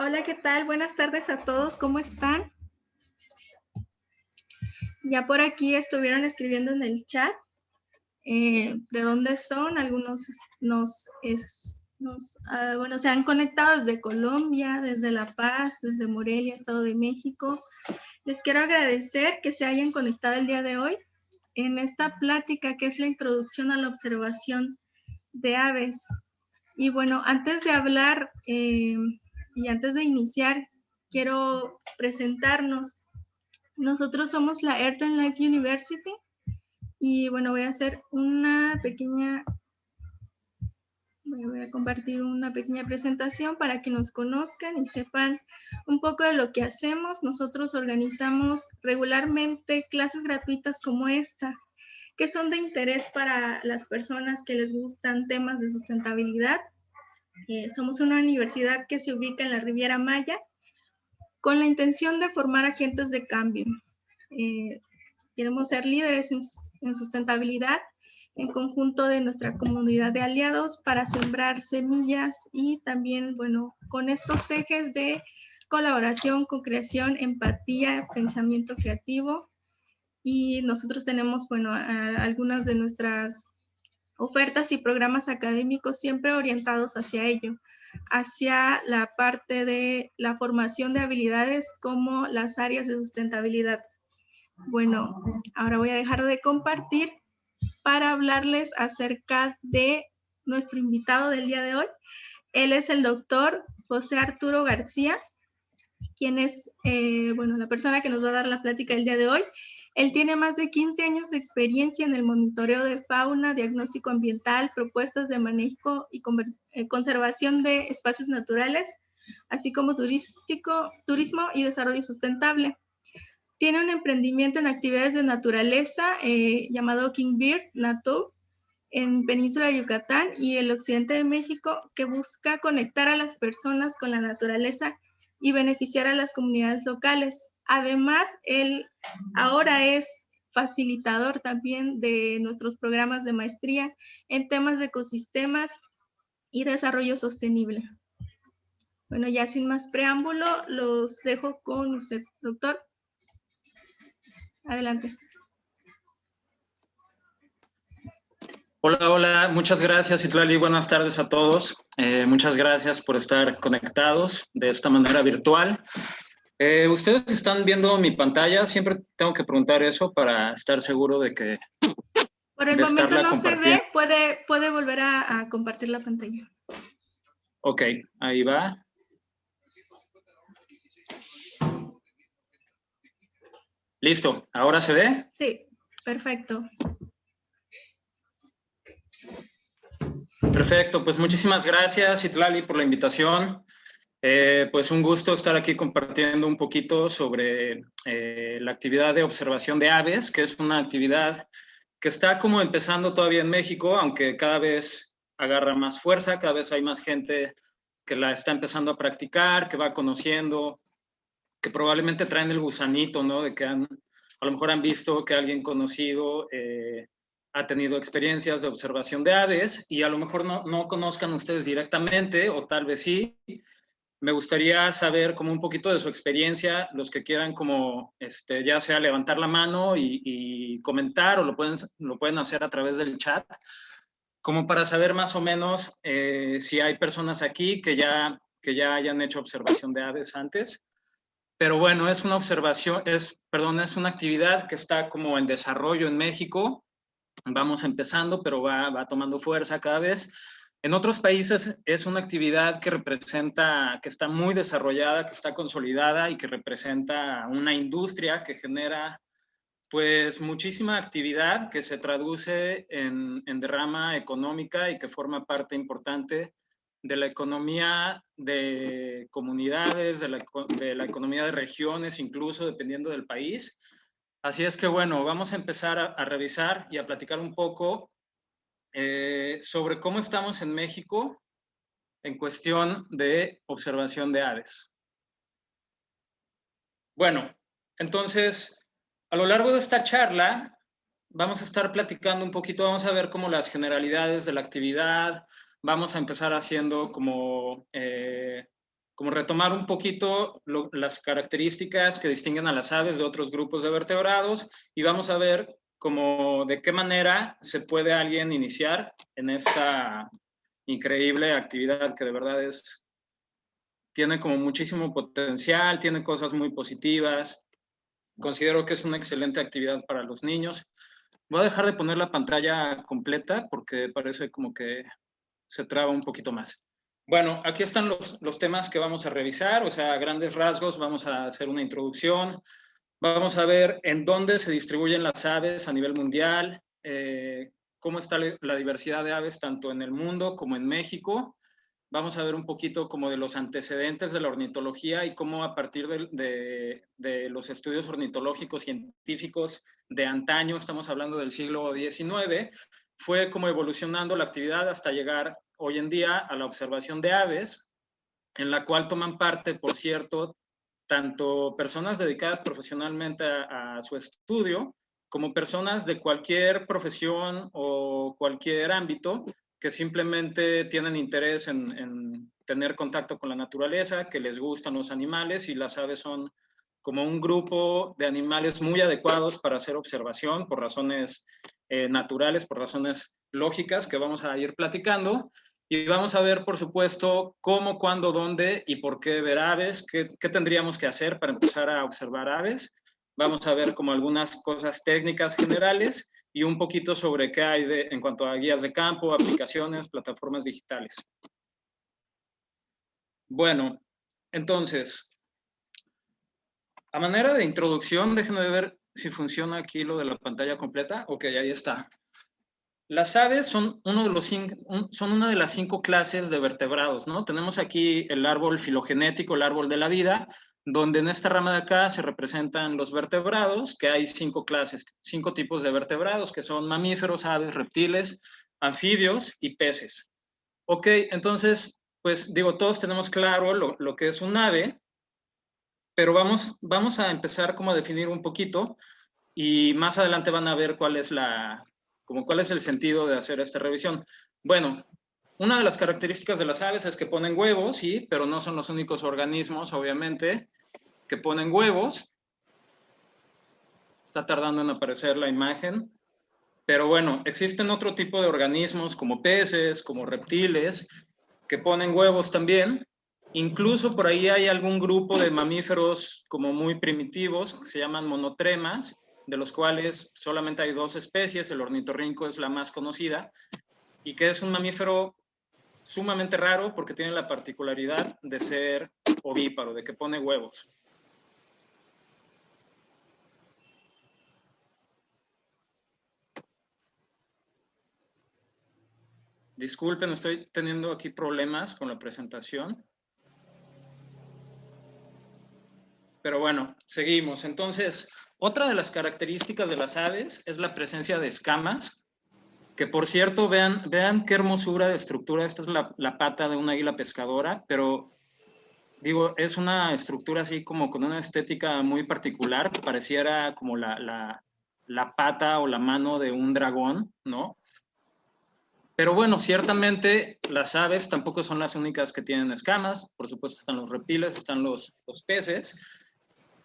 Hola, ¿qué tal? Buenas tardes a todos, ¿cómo están? Ya por aquí estuvieron escribiendo en el chat de dónde son, algunos bueno, se han conectado desde Colombia, desde La Paz, desde Morelia, Estado de México. Les quiero agradecer que se hayan conectado el día de hoy en esta plática que es la introducción a la observación de aves. Y bueno, antes de hablar y antes de iniciar, quiero presentarnos. Nosotros somos la Ayrton Life University y bueno, voy a compartir una pequeña presentación para que nos conozcan y sepan un poco de lo que hacemos. Nosotros organizamos regularmente clases gratuitas como esta, que son de interés para las personas que les gustan temas de sustentabilidad. Somos una universidad que se ubica en la Riviera Maya con la intención de formar agentes de cambio. Queremos ser líderes en sustentabilidad en conjunto de nuestra comunidad de aliados para sembrar semillas y también, bueno, con estos ejes de colaboración, co-creación, empatía, pensamiento creativo. Y nosotros tenemos, bueno, algunas de nuestras ofertas y programas académicos siempre orientados hacia ello, hacia la parte de la formación de habilidades como las áreas de sustentabilidad. Bueno, ahora voy a dejar de compartir para hablarles acerca de nuestro invitado del día de hoy. Él es el doctor José Arturo García, quien es, bueno, la persona que nos va a dar la plática el día de hoy. Él tiene más de 15 años de experiencia en el monitoreo de fauna, diagnóstico ambiental, propuestas de manejo y conservación de espacios naturales, así como turismo y desarrollo sustentable. Tiene un emprendimiento en actividades de naturaleza llamado King Bird Natur en Península de Yucatán y el occidente de México, que busca conectar a las personas con la naturaleza y beneficiar a las comunidades locales. Además, él ahora es facilitador también de nuestros programas de maestría en temas de ecosistemas y desarrollo sostenible. Bueno, ya sin más preámbulo, los dejo con usted, doctor. Adelante. Hola, muchas gracias, Itlali. Buenas tardes a todos. Muchas gracias por estar conectados de esta manera virtual. Ustedes están viendo mi pantalla, siempre tengo que preguntar eso para estar seguro de que... Por el momento no se ve, puede volver a compartir la pantalla. Ok, ahí va. Listo, ¿ahora se ve? Sí, perfecto. Perfecto, pues muchísimas gracias, Itlali, por la invitación. Pues un gusto estar aquí compartiendo un poquito sobre la actividad de observación de aves, que es una actividad que está como empezando todavía en México, aunque cada vez agarra más fuerza, cada vez hay más gente que la está empezando a practicar, que va conociendo, que probablemente traen el gusanito, ¿no? De que a lo mejor han visto que alguien conocido ha tenido experiencias de observación de aves y a lo mejor no conozcan ustedes directamente o tal vez sí. Me gustaría saber como un poquito de su experiencia, los que quieran como ya sea levantar la mano y comentar o lo pueden hacer a través del chat, como para saber más o menos si hay personas aquí que ya hayan hecho observación de aves antes. Pero bueno, es una observación, es una actividad que está como en desarrollo en México. Vamos empezando, pero va tomando fuerza cada vez. En otros países es una actividad que representa, que está muy desarrollada, que está consolidada y que representa una industria que genera pues muchísima actividad que se traduce en derrama económica y que forma parte importante de la economía de comunidades, de la economía de regiones, incluso dependiendo del país. Así es que bueno, vamos a empezar a revisar y a platicar un poco sobre cómo estamos en México en cuestión de observación de aves. Bueno, entonces, a lo largo de esta charla vamos a estar platicando un poquito, vamos a ver como las generalidades de la actividad, vamos a empezar haciendo como como retomar un poquito las características que distinguen a las aves de otros grupos de vertebrados y vamos a ver como de qué manera se puede alguien iniciar en esta increíble actividad que de verdad tiene como muchísimo potencial, tiene cosas muy positivas. Considero que es una excelente actividad para los niños. Voy a dejar de poner la pantalla completa porque parece como que se traba un poquito más. Bueno, aquí están los temas que vamos a revisar, o sea, a grandes rasgos vamos a hacer una introducción, vamos a ver en dónde se distribuyen las aves a nivel mundial, cómo está la diversidad de aves tanto en el mundo como en México. Vamos a ver un poquito como de los antecedentes de la ornitología y cómo a partir de los estudios ornitológicos científicos de antaño, estamos hablando del siglo XIX, fue como evolucionando la actividad hasta llegar hoy en día a la observación de aves, en la cual toman parte, por cierto, tanto personas dedicadas profesionalmente a su estudio, como personas de cualquier profesión o cualquier ámbito que simplemente tienen interés en tener contacto con la naturaleza, que les gustan los animales y las aves son como un grupo de animales muy adecuados para hacer observación por razones naturales, por razones lógicas que vamos a ir platicando. Y vamos a ver, por supuesto, cómo, cuándo, dónde y por qué ver aves, qué tendríamos que hacer para empezar a observar aves. Vamos a ver como algunas cosas técnicas generales y un poquito sobre qué hay en cuanto a guías de campo, aplicaciones, plataformas digitales. Bueno, entonces, a manera de introducción, déjenme ver si funciona aquí lo de la pantalla completa. Ok, ahí está. Las aves son una de las 5 clases de vertebrados, ¿no? Tenemos aquí el árbol filogenético, el árbol de la vida, donde en esta rama de acá se representan los vertebrados, que hay 5 clases, 5 tipos de vertebrados, que son mamíferos, aves, reptiles, anfibios y peces. Ok, entonces, pues digo, todos tenemos claro lo que es un ave, pero vamos a empezar como a definir un poquito y más adelante van a ver cuál es el sentido de hacer esta revisión. Bueno, una de las características de las aves es que ponen huevos, sí, pero no son los únicos organismos, obviamente, que ponen huevos. Está tardando en aparecer la imagen. Pero bueno, existen otro tipo de organismos como peces, como reptiles, que ponen huevos también. Incluso por ahí hay algún grupo de mamíferos como muy primitivos, que se llaman monotremas, de los cuales solamente hay 2 especies, el ornitorrinco es la más conocida, y que es un mamífero sumamente raro porque tiene la particularidad de ser ovíparo, de que pone huevos. Disculpen, estoy teniendo aquí problemas con la presentación. Pero bueno, seguimos. Entonces, otra de las características de las aves es la presencia de escamas, que por cierto, vean qué hermosura de estructura. Esta es la pata de una águila pescadora, pero digo, es una estructura así como con una estética muy particular, pareciera como la pata o la mano de un dragón, ¿no? Pero bueno, ciertamente las aves tampoco son las únicas que tienen escamas, por supuesto están los reptiles, están los peces,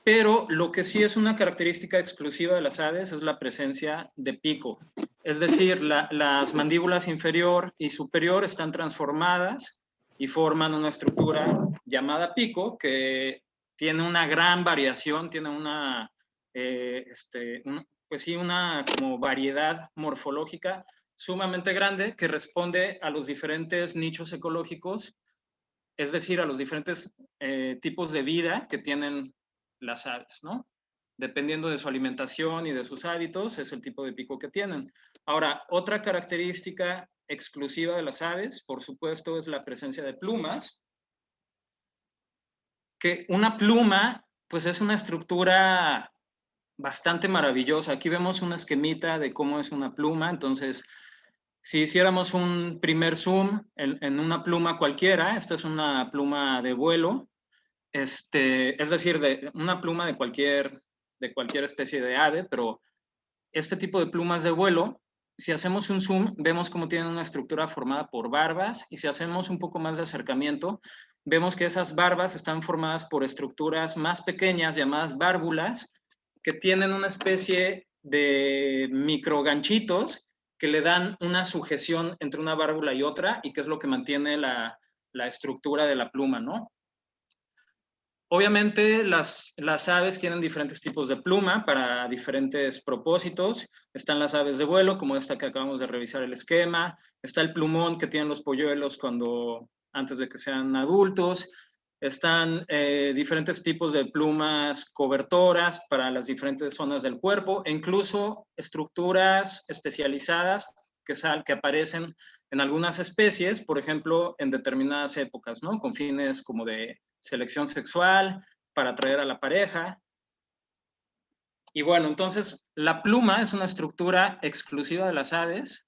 pero lo que sí es una característica exclusiva de las aves es la presencia de pico. Es decir, las mandíbulas inferior y superior están transformadas y forman una estructura llamada pico que tiene una gran variación, tiene pues sí, una como variedad morfológica sumamente grande que responde a los diferentes nichos ecológicos, es decir, a los diferentes tipos de vida que tienen las aves, ¿no? Dependiendo de su alimentación y de sus hábitos, es el tipo de pico que tienen. Ahora, otra característica exclusiva de las aves, por supuesto, es la presencia de plumas, que una pluma, pues es una estructura bastante maravillosa. Aquí vemos una esquemita de cómo es una pluma, entonces, si hiciéramos un primer zoom en una pluma cualquiera, esta es una pluma de vuelo, es decir, de una pluma de cualquier especie de ave, pero este tipo de plumas de vuelo si hacemos un zoom, vemos cómo tienen una estructura formada por barbas, y si hacemos un poco más de acercamiento, vemos que esas barbas están formadas por estructuras más pequeñas llamadas válvulas, que tienen una especie de microganchitos que le dan una sujeción entre una válvula y otra, y que es lo que mantiene la estructura de la pluma, ¿no? Obviamente las aves tienen diferentes tipos de pluma para diferentes propósitos. Están las aves de vuelo, como esta que acabamos de revisar el esquema. Está el plumón que tienen los polluelos antes de que sean adultos. Están diferentes tipos de plumas cobertoras para las diferentes zonas del cuerpo, e incluso estructuras especializadas que aparecen en algunas especies, por ejemplo, en determinadas épocas, ¿no? Con fines como de selección sexual, para atraer a la pareja. Y bueno, entonces la pluma es una estructura exclusiva de las aves.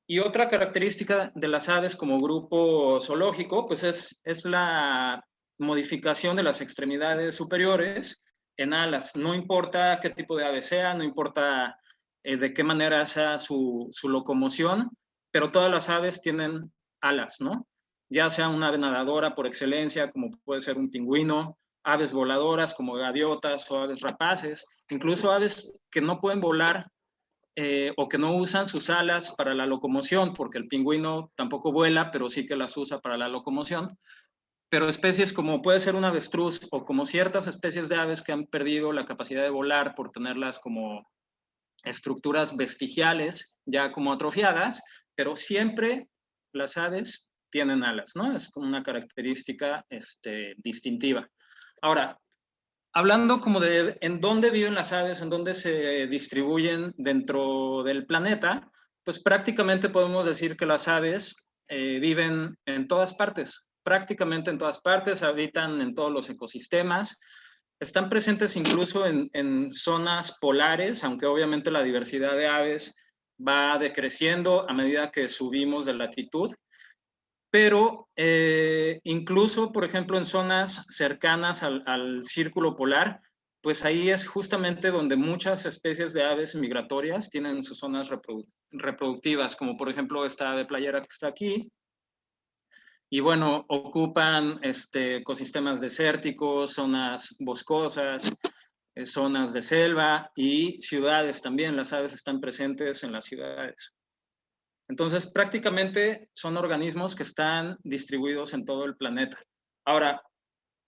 Y otra característica de las aves como grupo zoológico, pues es la modificación de las extremidades superiores en alas. No importa qué tipo de ave sea, no importa de qué manera sea su locomoción, pero todas las aves tienen alas, ¿no? Ya sea una ave nadadora por excelencia, como puede ser un pingüino, aves voladoras como gaviotas o aves rapaces, incluso aves que no pueden volar o que no usan sus alas para la locomoción, porque el pingüino tampoco vuela, pero sí que las usa para la locomoción. Pero especies como puede ser un avestruz o como ciertas especies de aves que han perdido la capacidad de volar por tenerlas como estructuras vestigiales, ya como atrofiadas, pero siempre las aves tienen alas, ¿no? Es una característica distintiva. Ahora, hablando como de en dónde viven las aves, en dónde se distribuyen dentro del planeta, pues prácticamente podemos decir que las aves viven en todas partes, prácticamente en todas partes, habitan en todos los ecosistemas, están presentes incluso en zonas polares, aunque obviamente la diversidad de aves va decreciendo a medida que subimos de latitud, pero incluso, por ejemplo, en zonas cercanas al círculo polar, pues ahí es justamente donde muchas especies de aves migratorias tienen sus zonas reproductivas, como por ejemplo esta ave playera que está aquí, y bueno, ocupan ecosistemas desérticos, zonas boscosas, zonas de selva y ciudades también. Las aves están presentes en las ciudades. Entonces, prácticamente son organismos que están distribuidos en todo el planeta. Ahora,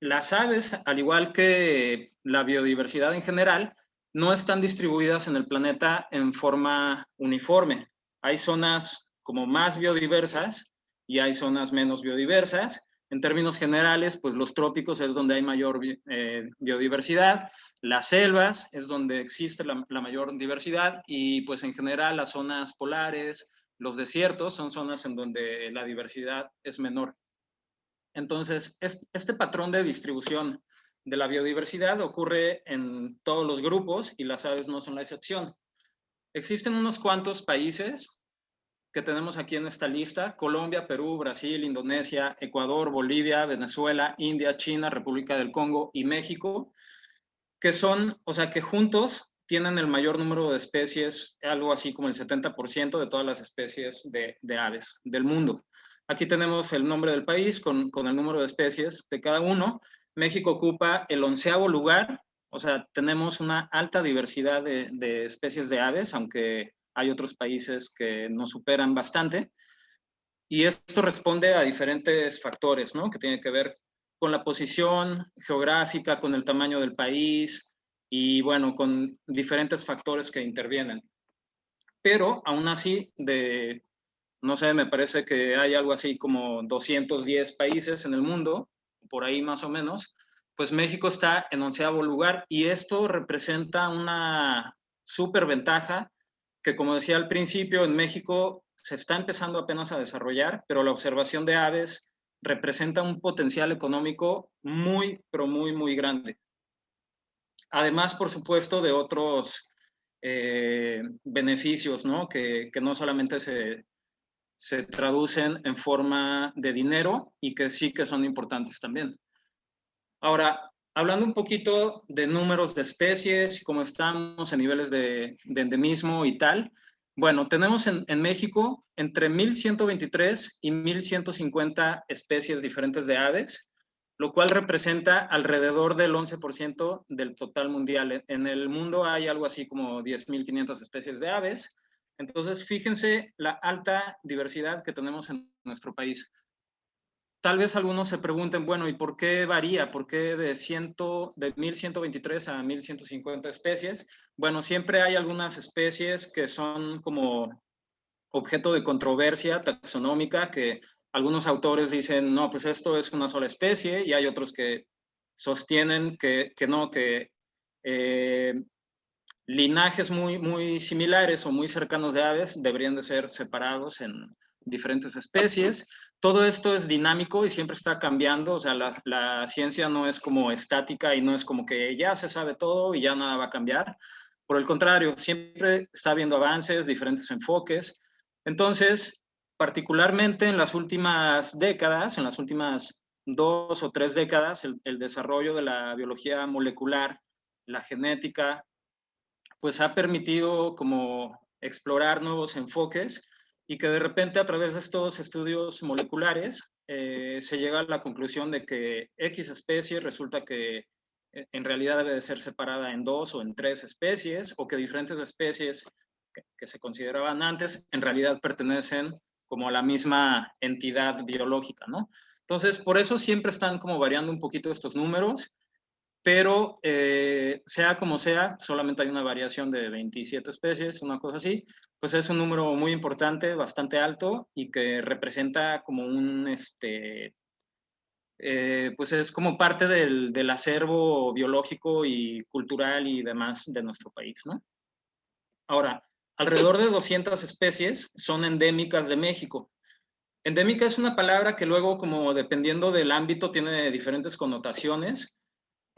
las aves, al igual que la biodiversidad en general, no están distribuidas en el planeta en forma uniforme. Hay zonas como más biodiversas y hay zonas menos biodiversas. En términos generales, pues los trópicos es donde hay mayor biodiversidad, las selvas es donde existe la mayor diversidad, y pues en general las zonas polares, los desiertos son zonas en donde la diversidad es menor. Entonces, este patrón de distribución de la biodiversidad ocurre en todos los grupos y las aves no son la excepción. Existen unos cuantos países que tenemos aquí en esta lista: Colombia, Perú, Brasil, Indonesia, Ecuador, Bolivia, Venezuela, India, China, República del Congo y México, que son, o sea, que juntos tienen el mayor número de especies, algo así como el 70% de todas las especies de aves del mundo. Aquí tenemos el nombre del país con el número de especies de cada uno. México ocupa el 11º lugar, o sea, tenemos una alta diversidad de especies de aves, aunque hay otros países que nos superan bastante. Y esto responde a diferentes factores, ¿no? Que tienen que ver con la posición geográfica, con el tamaño del país y, bueno, con diferentes factores que intervienen. Pero aún así, no sé, me parece que hay algo así como 210 países en el mundo, por ahí más o menos, pues México está en 11º lugar, y esto representa una súper ventaja que, como decía al principio, en México se está empezando apenas a desarrollar, pero la observación de aves representa un potencial económico muy, pero muy, muy grande. Además, por supuesto, de otros beneficios, ¿no? Que no solamente se traducen en forma de dinero y que sí que son importantes también. Ahora, hablando un poquito de números de especies, cómo estamos en niveles de endemismo y tal, Bueno, tenemos en México entre 1,123 y 1,150 especies diferentes de aves, lo cual representa alrededor del 11% del total mundial. En el mundo hay algo así como 10,500 especies de aves. Entonces, fíjense la alta diversidad que tenemos en nuestro país. Tal vez algunos se pregunten, bueno, ¿y por qué varía? ¿Por qué de 1,123 a 1,150 especies? Bueno, siempre hay algunas especies que son como objeto de controversia taxonómica, que algunos autores dicen, no, pues esto es una sola especie, y hay otros que sostienen que no, que eh, linajes muy similares o muy cercanos de aves deberían de ser separados en diferentes especies. Todo esto es dinámico y siempre está cambiando, o sea, la ciencia no es como estática y no es como que ya se sabe todo y ya nada va a cambiar. Por el contrario, siempre está habiendo avances, diferentes enfoques. Entonces, particularmente en las últimas décadas, en las últimas 2 o 3 décadas, el desarrollo de la biología molecular, la genética, pues ha permitido como explorar nuevos enfoques y que de repente a través de estos estudios moleculares se llega a la conclusión de que X especie resulta que en realidad debe de ser separada en 2 o en 3 especies, o que diferentes especies que se consideraban antes en realidad pertenecen como a la misma entidad biológica, ¿no? Entonces, por eso siempre están como variando un poquito estos números, pero sea como sea, solamente hay una variación de 27 especies, una cosa así, pues es un número muy importante, bastante alto, y que representa como pues es como parte del acervo biológico y cultural y demás de nuestro país, ¿no? Ahora, alrededor de 200 especies son endémicas de México. Endémica es una palabra que luego, como dependiendo del ámbito, tiene diferentes connotaciones.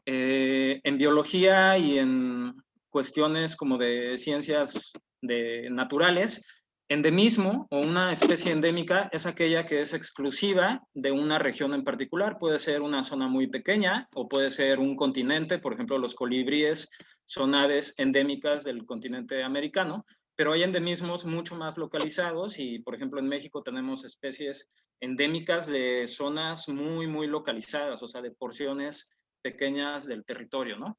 En biología y en cuestiones como de ciencias naturales, endemismo o una especie endémica es aquella que es exclusiva de una región en particular. Puede ser una zona muy pequeña o puede ser un continente. Por ejemplo, los colibríes son aves endémicas del continente americano, pero hay endemismos mucho más localizados y, por ejemplo, en México tenemos especies endémicas de zonas muy localizadas, o sea, de porciones pequeñas del territorio, ¿no?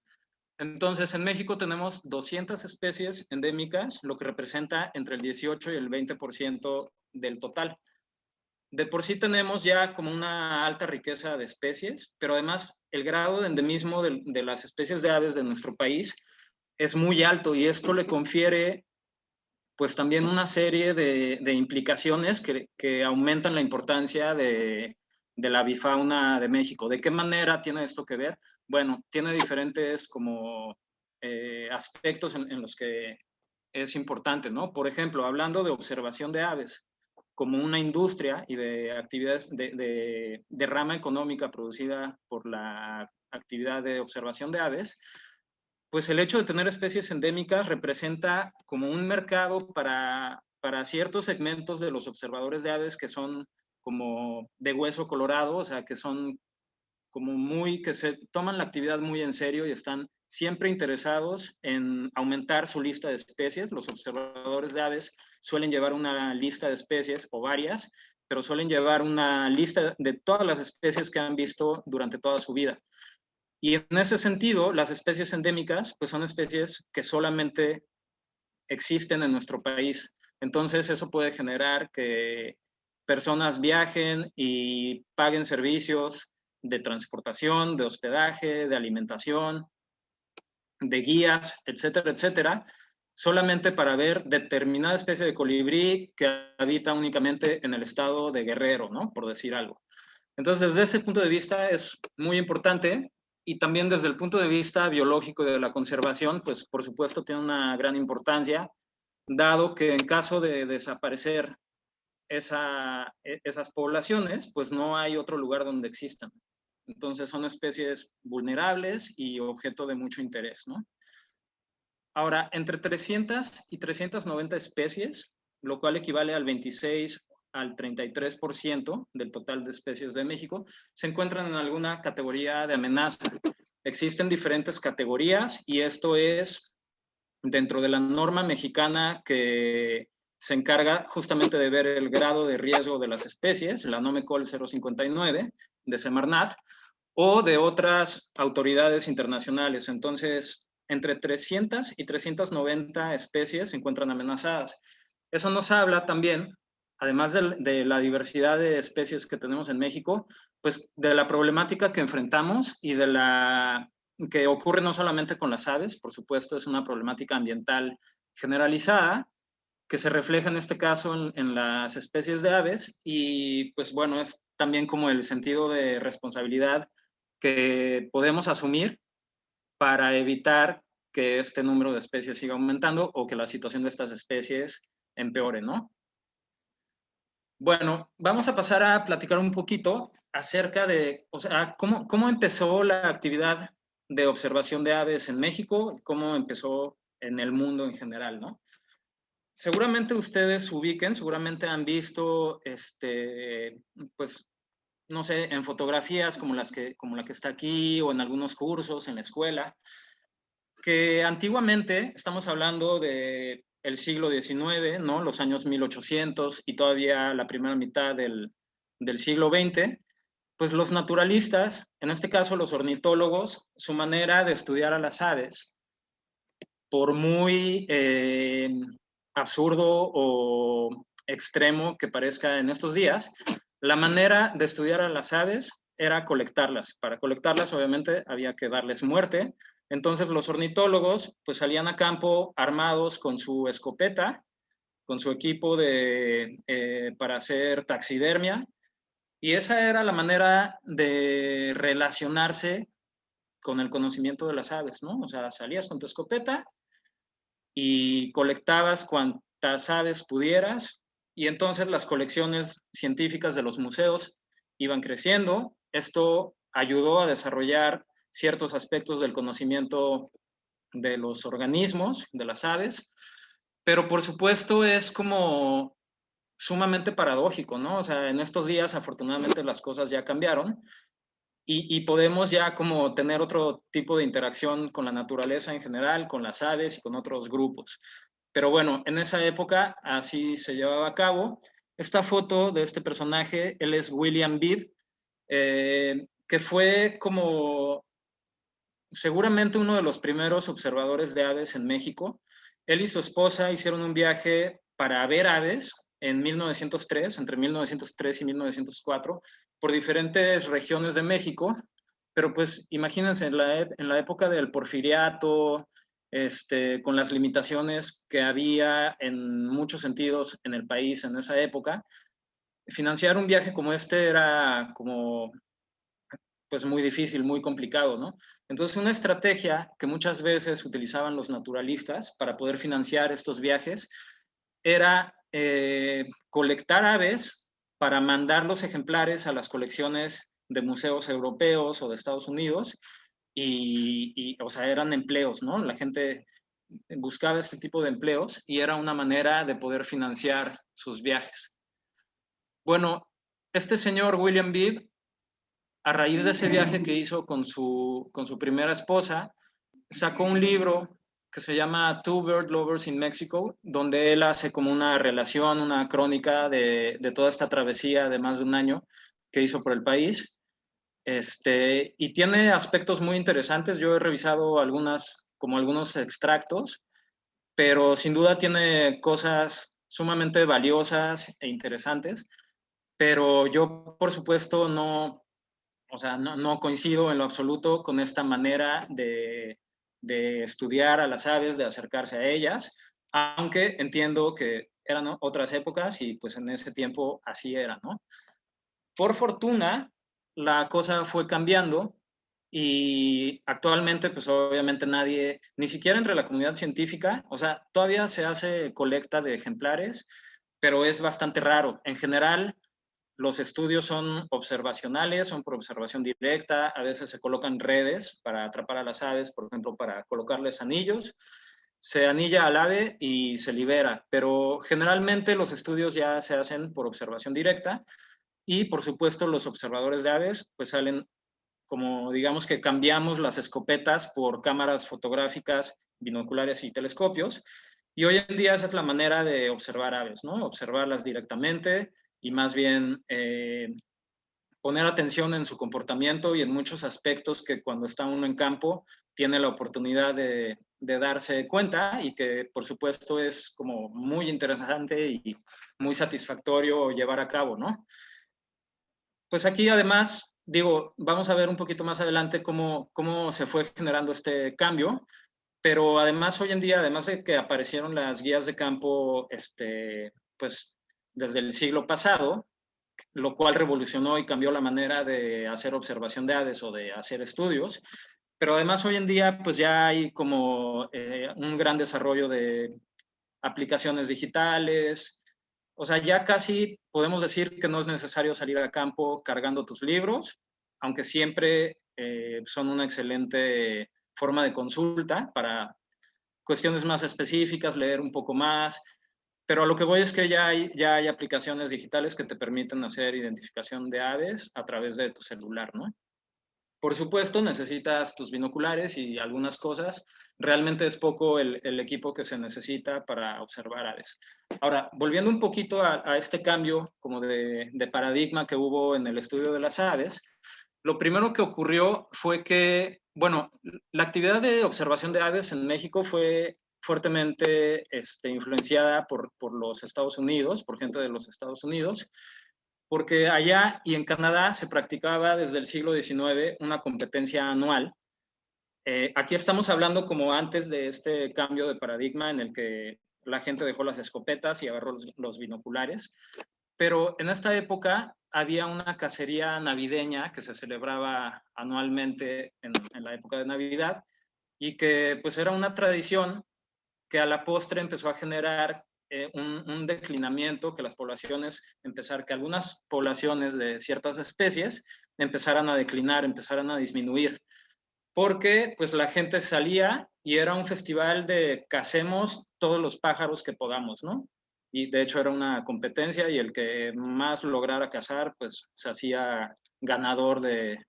Entonces, en México tenemos 200 especies endémicas, lo que representa entre el 18 y el 20% del total. De por sí tenemos ya como una alta riqueza de especies, pero además el grado de endemismo de las especies de aves de nuestro país es muy alto, y esto le confiere pues también una serie de implicaciones que aumentan la importancia de la avifauna de México. ¿De qué manera tiene esto que ver? Bueno, tiene diferentes como aspectos en los que es importante, ¿no? Por ejemplo, hablando de observación de aves como una industria y de actividades de rama económica producida por la actividad de observación de aves, pues el hecho de tener especies endémicas representa como un mercado para ciertos segmentos de los observadores de aves que son como de hueso colorado, o sea, que son como que se toman la actividad muy en serio y están siempre interesados en aumentar su lista de especies. Los observadores de aves suelen llevar una lista de especies o varias, pero suelen llevar una lista de todas las especies que han visto durante toda su vida. Y en ese sentido, las especies endémicas, pues son especies que solamente existen en nuestro país. Entonces, eso puede generar que personas viajen y paguen servicios de transportación, de hospedaje, de alimentación, de guías, etcétera, etcétera, solamente para ver determinada especie de colibrí que habita únicamente en el estado de Guerrero, ¿no? Por decir algo. Entonces, desde ese punto de vista es muy importante, y también desde el punto de vista biológico y de la conservación, pues por supuesto tiene una gran importancia, dado que en caso de desaparecer esas poblaciones, pues no hay otro lugar donde existan. Entonces son especies vulnerables y objeto de mucho interés, ¿no? Ahora, entre 300 y 390 especies, lo cual equivale al 26 al 33% del total de especies de México, se encuentran en alguna categoría de amenaza. Existen diferentes categorías, y esto es dentro de la norma mexicana que se encarga justamente de ver el grado de riesgo de las especies, la NOMECOL 059 de Semarnat, o de otras autoridades internacionales. Entonces, entre 300 y 390 especies se encuentran amenazadas. Eso nos habla también, además de la diversidad de especies que tenemos en México, pues de la problemática que enfrentamos y de la que ocurre no solamente con las aves, por supuesto, es una problemática ambiental generalizada, que se refleja en este caso en las especies de aves y pues bueno, es también como el sentido de responsabilidad que podemos asumir para evitar que este número de especies siga aumentando o que la situación de estas especies empeore, ¿no? Bueno, vamos a pasar a platicar un poquito acerca de, o sea, cómo empezó la actividad de observación de aves en México, cómo empezó en el mundo en general, ¿no? Seguramente ustedes ubiquen, seguramente han visto, pues, no sé, en fotografías como como la que está aquí o en algunos cursos en la escuela, que antiguamente, estamos hablando de el siglo XIX, ¿no? Los años 1800 y todavía la primera mitad del siglo XX, pues los naturalistas, en este caso los ornitólogos, su manera de estudiar a las aves, por muy absurdo o extremo que parezca en estos días, la manera de estudiar a las aves era colectarlas. Para colectarlas, obviamente, había que darles muerte. Entonces, los ornitólogos pues salían a campo armados con su escopeta, con su equipo para hacer taxidermia, y esa era la manera de relacionarse con el conocimiento de las aves, ¿no? O sea, salías con tu escopeta y colectabas cuantas aves pudieras, y entonces las colecciones científicas de los museos iban creciendo. Esto ayudó a desarrollar ciertos aspectos del conocimiento de los organismos, de las aves, pero por supuesto es como sumamente paradójico, ¿no? O sea, en estos días afortunadamente las cosas ya cambiaron y podemos ya como tener otro tipo de interacción con la naturaleza en general, con las aves y con otros grupos. Pero bueno, en esa época así se llevaba a cabo. Esta foto de este personaje, él es William Bibb, que fue como seguramente uno de los primeros observadores de aves en México. Él y su esposa hicieron un viaje para ver aves en 1903, entre 1903 y 1904, por diferentes regiones de México, pero pues imagínense, en la época del porfiriato, con las limitaciones que había en muchos sentidos en el país en esa época, financiar un viaje como este era como pues muy difícil, muy complicado, ¿no? Entonces, una estrategia que muchas veces utilizaban los naturalistas para poder financiar estos viajes era colectar aves para mandar los ejemplares a las colecciones de museos europeos o de Estados Unidos o sea, eran empleos, ¿no? La gente buscaba este tipo de empleos y era una manera de poder financiar sus viajes. Bueno, este señor William Bibb, a raíz de ese viaje que hizo con su primera esposa, sacó un libro que se llama Two Bird Lovers in Mexico, donde él hace como una relación, una crónica de toda esta travesía de más de un año que hizo por el país. Y tiene aspectos muy interesantes. Yo he revisado como algunos extractos, pero sin duda tiene cosas sumamente valiosas e interesantes. Pero yo, por supuesto, no, o sea, no coincido en lo absoluto con esta manera de estudiar a las aves, de acercarse a ellas, aunque entiendo que eran otras épocas y pues en ese tiempo así era, ¿no? Por fortuna, la cosa fue cambiando y actualmente pues obviamente nadie, ni siquiera entre la comunidad científica, o sea, todavía se hace colecta de ejemplares, pero es bastante raro. En general, los estudios son observacionales, son por observación directa, a veces se colocan redes para atrapar a las aves, por ejemplo, para colocarles anillos. Se anilla al ave y se libera, pero generalmente los estudios ya se hacen por observación directa y, por supuesto, los observadores de aves pues salen como digamos que cambiamos las escopetas por cámaras fotográficas binoculares y telescopios. Y hoy en día esa es la manera de observar aves, ¿no? Observarlas directamente y más bien poner atención en su comportamiento y en muchos aspectos que cuando está uno en campo tiene la oportunidad de darse cuenta y que por supuesto es como muy interesante y muy satisfactorio llevar a cabo, ¿no? Pues aquí además, digo, vamos a ver un poquito más adelante cómo se fue generando este cambio, pero además hoy en día, además de que aparecieron las guías de campo, pues desde el siglo pasado, lo cual revolucionó y cambió la manera de hacer observación de aves o de hacer estudios, pero además hoy en día pues ya hay como un gran desarrollo de aplicaciones digitales, o sea, ya casi podemos decir que no es necesario salir a campo cargando tus libros, aunque siempre son una excelente forma de consulta para cuestiones más específicas, leer un poco más, pero a lo que voy es que ya hay aplicaciones digitales que te permiten hacer identificación de aves a través de tu celular, ¿no? Por supuesto, necesitas tus binoculares y algunas cosas. Realmente es poco el equipo que se necesita para observar aves. Ahora, volviendo un poquito a este cambio como de paradigma que hubo en el estudio de las aves, lo primero que ocurrió fue que, bueno, la actividad de observación de aves en México fue fuertemente influenciada por los Estados Unidos, por gente de los Estados Unidos, porque allá y en Canadá se practicaba desde el siglo XIX una competencia anual. Aquí estamos hablando como antes de este cambio de paradigma en el que la gente dejó las escopetas y agarró los binoculares, pero en esta época había una cacería navideña que se celebraba anualmente en la época de Navidad y que pues era una tradición que a la postre empezó a generar un declinamiento, que las poblaciones que algunas poblaciones de ciertas especies empezaran a declinar, empezaran a disminuir, porque pues la gente salía y era un festival de cacemos todos los pájaros que podamos, ¿no? Y de hecho era una competencia y el que más lograra cazar, pues se hacía ganador de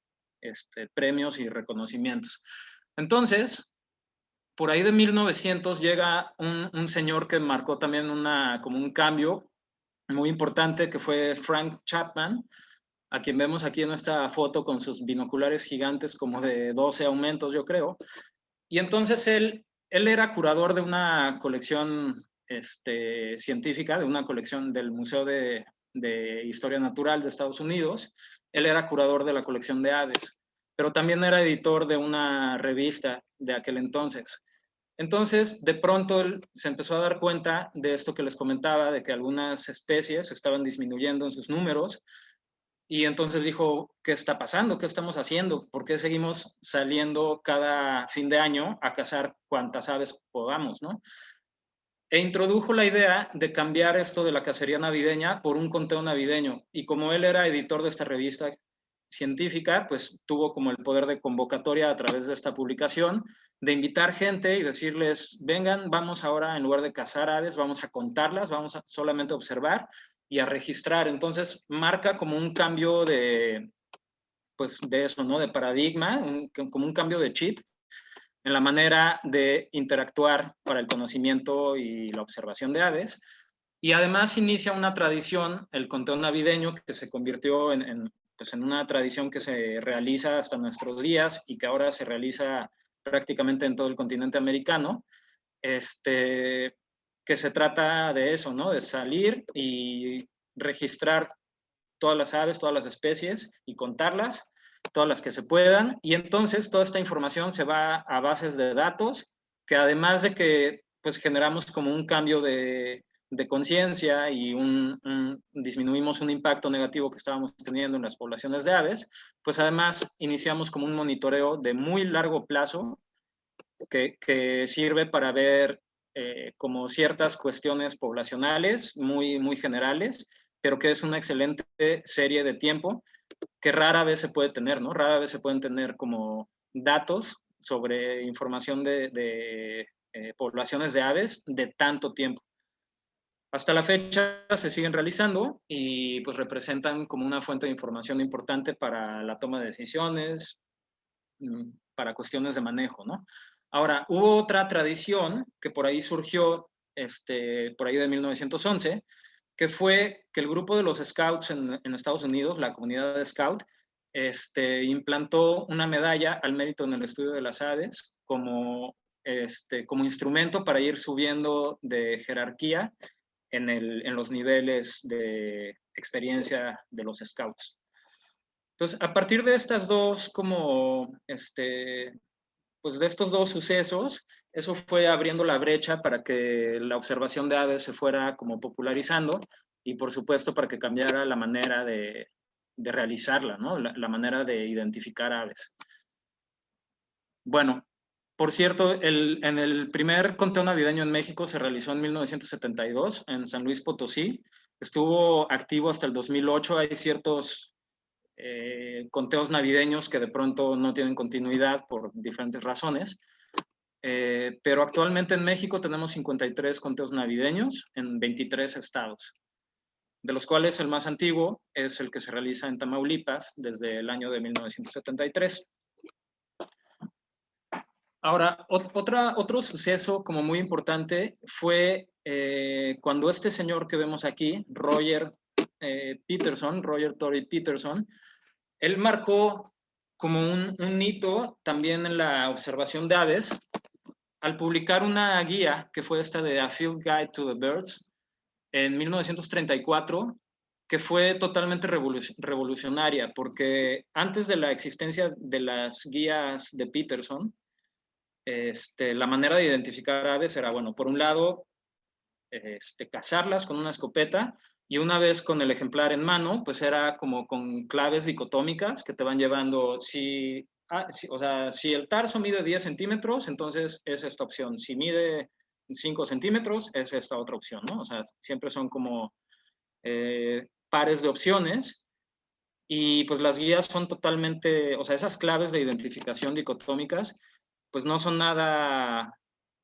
premios y reconocimientos. Entonces, por ahí de 1900 llega un señor que marcó también como un cambio muy importante, que fue Frank Chapman, a quien vemos aquí en esta foto con sus binoculares gigantes como de 12 aumentos, yo creo. Y entonces él era curador de una colección científica, de una colección del Museo de Historia Natural de Estados Unidos. Él era curador de la colección de aves, pero también era editor de una revista de aquel entonces. Entonces, de pronto él se empezó a dar cuenta de esto que les comentaba, de que algunas especies estaban disminuyendo en sus números, y entonces dijo, ¿qué está pasando? ¿Qué estamos haciendo? ¿Por qué seguimos saliendo cada fin de año a cazar cuantas aves podamos, ¿no? E introdujo la idea de cambiar esto de la cacería navideña por un conteo navideño. Y como él era editor de esta revista científica, pues tuvo como el poder de convocatoria a través de esta publicación, de invitar gente y decirles, vengan, vamos ahora, en lugar de cazar aves, vamos a contarlas, vamos a solamente observar y a registrar. Entonces marca como un cambio pues de eso, ¿no? De paradigma, como un cambio de chip en la manera de interactuar para el conocimiento y la observación de aves. Y además inicia una tradición, el conteo navideño, que se convirtió pues en una tradición que se realiza hasta nuestros días y que ahora se realiza prácticamente en todo el continente americano, que se trata de eso, ¿no? De salir y registrar todas las aves, todas las especies y contarlas, todas las que se puedan. Y entonces toda esta información se va a bases de datos que además de que pues generamos como un cambio de conciencia y disminuimos un impacto negativo que estábamos teniendo en las poblaciones de aves, pues además iniciamos como un monitoreo de muy largo plazo que sirve para ver como ciertas cuestiones poblacionales muy generales, pero que es una excelente serie de tiempo que rara vez se puede tener, ¿no? Rara vez se pueden tener como datos sobre información de poblaciones de aves de tanto tiempo. Hasta la fecha se siguen realizando y pues representan como una fuente de información importante para la toma de decisiones, para cuestiones de manejo, ¿no? Ahora, hubo otra tradición que por ahí surgió, por ahí de 1911, que fue que el grupo de los Scouts en Estados Unidos, la comunidad de Scout, implantó una medalla al mérito en el estudio de las aves como instrumento para ir subiendo de jerarquía en los niveles de experiencia de los Scouts. Entonces, a partir de estas dos, pues de estos dos sucesos, eso fue abriendo la brecha para que la observación de aves se fuera como popularizando y por supuesto para que cambiara la manera de realizarla, ¿no? La manera de identificar aves. Bueno, por cierto, en el primer conteo navideño en México se realizó en 1972 en San Luis Potosí. Estuvo activo hasta el 2008. Hay ciertos conteos navideños que de pronto no tienen continuidad por diferentes razones. Pero actualmente en México tenemos 53 conteos navideños en 23 estados, de los cuales el más antiguo es el que se realiza en Tamaulipas desde el año de 1973. Ahora, otro suceso como muy importante fue cuando este señor que vemos aquí, Roger Tory Peterson, él marcó como un hito también en la observación de aves al publicar una guía que fue esta de A Field Guide to the Birds en 1934, que fue totalmente revolucionaria, porque antes de la existencia de las guías de Peterson, la manera de identificar aves era, bueno, por un lado, cazarlas con una escopeta, y una vez con el ejemplar en mano, pues era como con claves dicotómicas que te van llevando, o sea, si el tarso mide 10 centímetros, entonces es esta opción. Si mide 5 centímetros, es esta otra opción, ¿no? O sea, siempre son como pares de opciones, y pues las guías son totalmente, o sea, esas claves de identificación dicotómicas, pues no son nada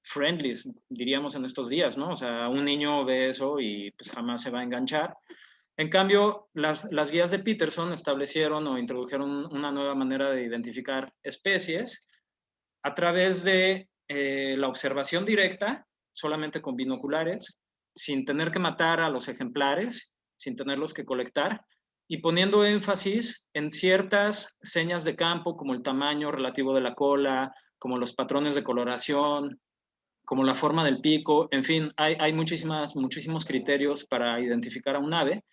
friendly, diríamos en estos días, ¿no? O sea, un niño ve eso y pues jamás se va a enganchar. En cambio, las guías de Peterson establecieron o introdujeron una nueva manera de identificar especies a través de la observación directa, solamente con binoculares, sin tener que matar a los ejemplares, sin tenerlos que colectar, y poniendo énfasis en ciertas señas de campo, como el tamaño relativo de la cola, como los patrones de coloración, como la forma del pico, en fin, hay muchísimos criterios para identificar a un ave.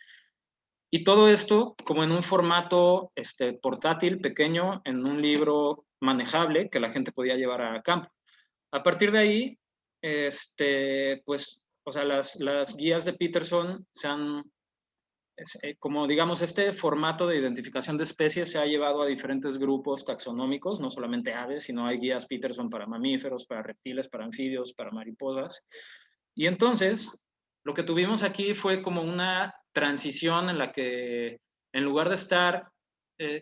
Y todo esto como en un formato portátil, pequeño, en un libro manejable que la gente podía llevar a campo. A partir de ahí, pues, o sea, las guías de Peterson se han, como digamos, este formato de identificación de especies se ha llevado a diferentes grupos taxonómicos, no solamente aves, sino hay guías Peterson para mamíferos, para reptiles, para anfibios, para mariposas. Y entonces, lo que tuvimos aquí fue como una transición en la que, en lugar de estar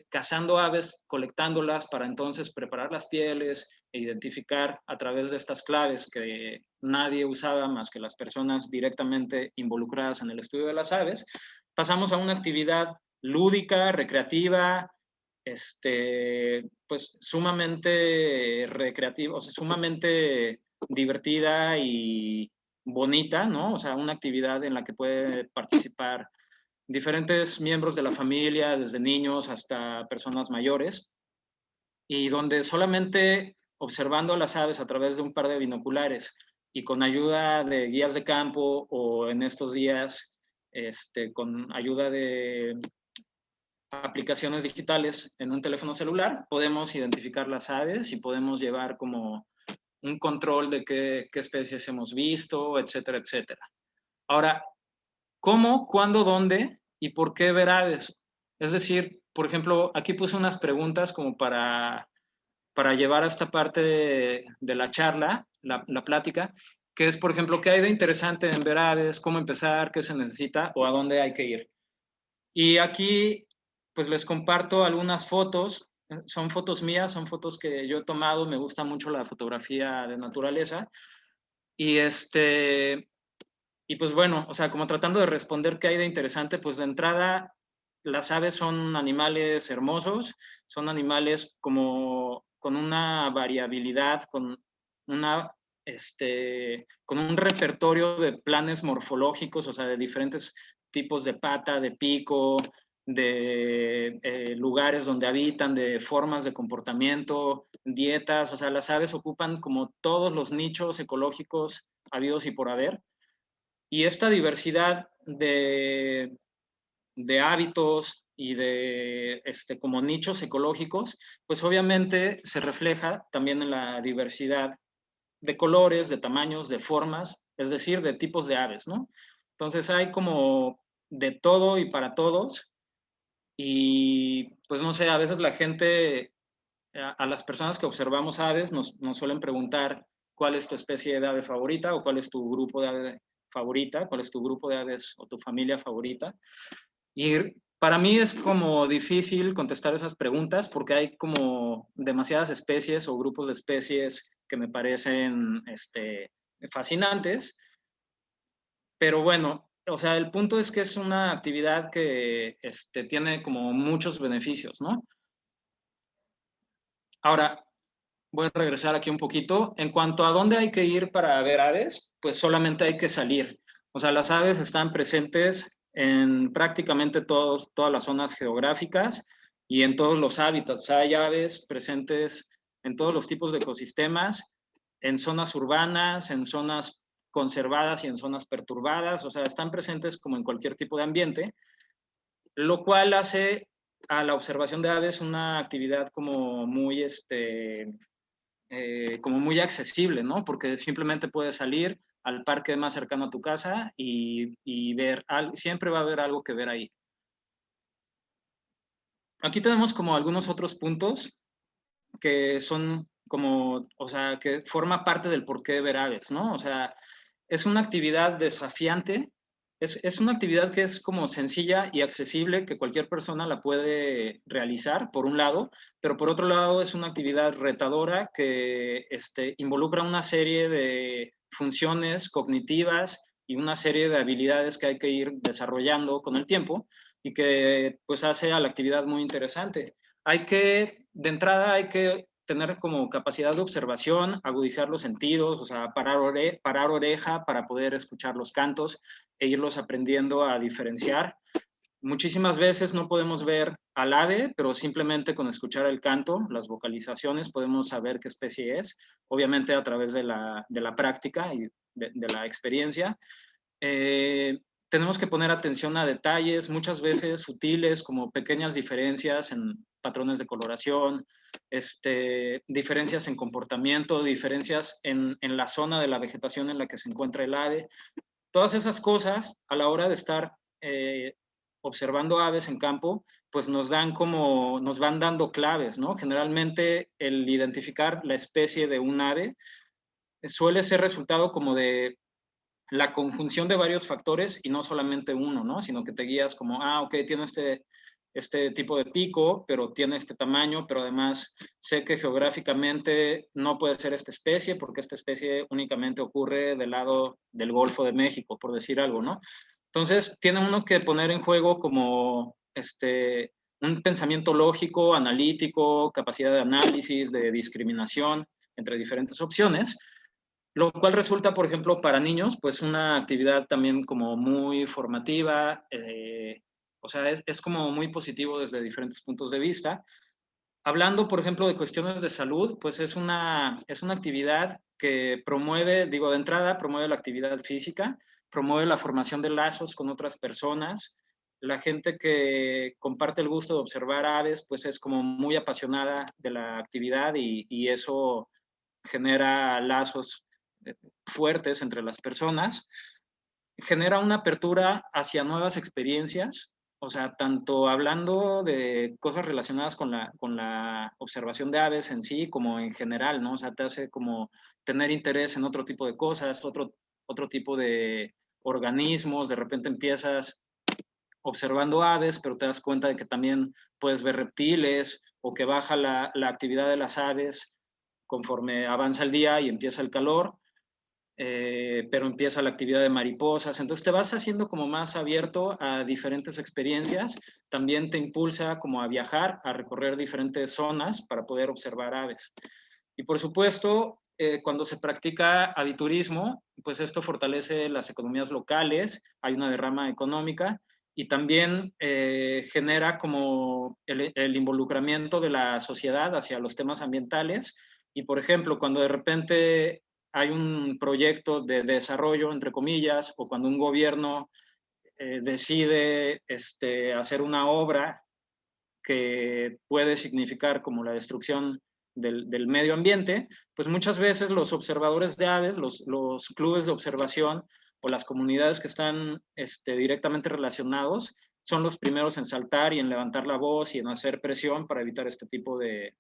cazando aves, colectándolas para entonces preparar las pieles e identificar a través de estas claves que nadie usaba más que las personas directamente involucradas en el estudio de las aves, pasamos a una actividad lúdica, recreativa, pues sumamente recreativa, o sea, sumamente divertida y bonita, ¿no? O sea, una actividad en la que puede participar diferentes miembros de la familia, desde niños hasta personas mayores, y donde solamente observando a las aves a través de un par de binoculares y con ayuda de guías de campo o en estos días con ayuda de aplicaciones digitales en un teléfono celular, podemos identificar las aves y podemos llevar como un control de qué especies hemos visto, etcétera, etcétera. Ahora, ¿cómo, cuándo, dónde y por qué ver aves? Es decir, por ejemplo, aquí puse unas preguntas como para llevar a esta parte de la charla, la plática, que es, por ejemplo, ¿qué hay de interesante en ver aves? ¿Cómo empezar? ¿Qué se necesita? ¿O a dónde hay que ir? Y aquí, pues les comparto algunas fotos. Son fotos mías, son fotos que yo he tomado. Me gusta mucho la fotografía de naturaleza. Y y pues bueno, o sea, como tratando de responder qué hay de interesante, pues de entrada, las aves son animales hermosos, son animales como con una variabilidad, con con un repertorio de planes morfológicos, o sea, de diferentes tipos de pata, de pico, de lugares donde habitan, de formas de comportamiento, dietas, o sea, las aves ocupan como todos los nichos ecológicos habidos y por haber. Y esta diversidad de hábitos y de como nichos ecológicos, pues obviamente se refleja también en la diversidad de colores, de tamaños, de formas, es decir, de tipos de aves, ¿no? Entonces hay como de todo y para todos, y pues no sé, a veces la gente, a las personas que observamos aves, nos suelen preguntar cuál es tu especie de ave favorita o cuál es tu grupo de ave favorita, cuál es tu grupo de aves o tu familia favorita. Y para mí es como difícil contestar esas preguntas porque hay como demasiadas especies o grupos de especies que me parecen fascinantes. Pero bueno, o sea, el punto es que es una actividad que tiene como muchos beneficios, ¿no? Ahora, voy a regresar aquí un poquito. En cuanto a dónde hay que ir para ver aves, pues solamente hay que salir. O sea, las aves están presentes en prácticamente todas las zonas geográficas y en todos los hábitats. Hay aves presentes en todos los tipos de ecosistemas, en zonas urbanas, en zonas conservadas y en zonas perturbadas. O sea, están presentes como en cualquier tipo de ambiente, lo cual hace a la observación de aves una actividad como muy accesible, ¿no? Porque simplemente puedes salir al parque más cercano a tu casa y ver, siempre va a haber algo que ver ahí. Aquí tenemos como algunos otros puntos que son como, o sea, que forma parte del por qué ver aves, ¿no? O sea, es una actividad desafiante, es una actividad que es como sencilla y accesible, que cualquier persona la puede realizar, por un lado, pero por otro lado es una actividad retadora que involucra una serie de funciones cognitivas y una serie de habilidades que hay que ir desarrollando con el tiempo y que pues hace a la actividad muy interesante. De entrada hay que tener como capacidad de observación, agudizar los sentidos, o sea, parar oreja para poder escuchar los cantos e irlos aprendiendo a diferenciar. Muchísimas veces no podemos ver al ave, pero simplemente con escuchar el canto, las vocalizaciones, podemos saber qué especie es, obviamente a través de la práctica y de la experiencia. Tenemos que poner atención a detalles, muchas veces sutiles, como pequeñas diferencias en patrones de coloración, diferencias en comportamiento, diferencias en la zona de la vegetación en la que se encuentra el ave. Todas esas cosas, a la hora de estar observando aves en campo, pues nos van dando claves, ¿no? Generalmente el identificar la especie de un ave suele ser resultado como de la conjunción de varios factores y no solamente uno, ¿no? Sino que te guías como, ok, tiene este tipo de pico, pero tiene este tamaño, pero además sé que geográficamente no puede ser esta especie porque esta especie únicamente ocurre del lado del Golfo de México, por decir algo, ¿no? Entonces, tiene uno que poner en juego como un pensamiento lógico, analítico, capacidad de análisis, de discriminación entre diferentes opciones, lo cual resulta, por ejemplo, para niños, pues una actividad también como muy formativa, o sea, es como muy positivo desde diferentes puntos de vista. Hablando, por ejemplo, de cuestiones de salud, pues es una actividad que promueve, digo, de entrada, promueve la actividad física, promueve la formación de lazos con otras personas. La gente que comparte el gusto de observar aves, pues es como muy apasionada de la actividad y eso genera lazos fuertes entre las personas, genera una apertura hacia nuevas experiencias, o sea, tanto hablando de cosas relacionadas con la observación de aves en sí, como en general, ¿no? O sea, te hace como tener interés en otro tipo de cosas, otro tipo de organismos, de repente empiezas observando aves, pero te das cuenta de que también puedes ver reptiles o que baja la actividad de las aves conforme avanza el día y empieza el calor, pero empieza la actividad de mariposas. Entonces te vas haciendo como más abierto a diferentes experiencias. También te impulsa como a viajar, a recorrer diferentes zonas para poder observar aves. Y por supuesto, cuando se practica aviturismo, pues esto fortalece las economías locales, hay una derrama económica y también genera como el involucramiento de la sociedad hacia los temas ambientales. Y, por ejemplo, cuando de repente hay un proyecto de desarrollo, entre comillas, o cuando un gobierno decide hacer una obra que puede significar como la destrucción del medio ambiente, pues muchas veces los observadores de aves, los clubes de observación o las comunidades que están directamente relacionados son los primeros en saltar y en levantar la voz y en hacer presión para evitar este tipo de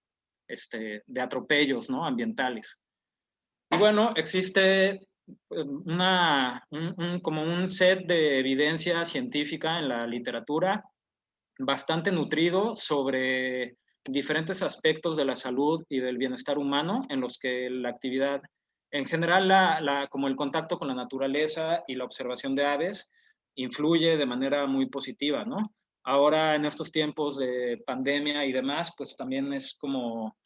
atropellos, ¿no?, ambientales. Y bueno, existe como un set de evidencia científica en la literatura bastante nutrido sobre diferentes aspectos de la salud y del bienestar humano en los que la actividad, en general, como el contacto con la naturaleza y la observación de aves, influye de manera muy positiva, ¿no? Ahora, en estos tiempos de pandemia y demás, pues también es como,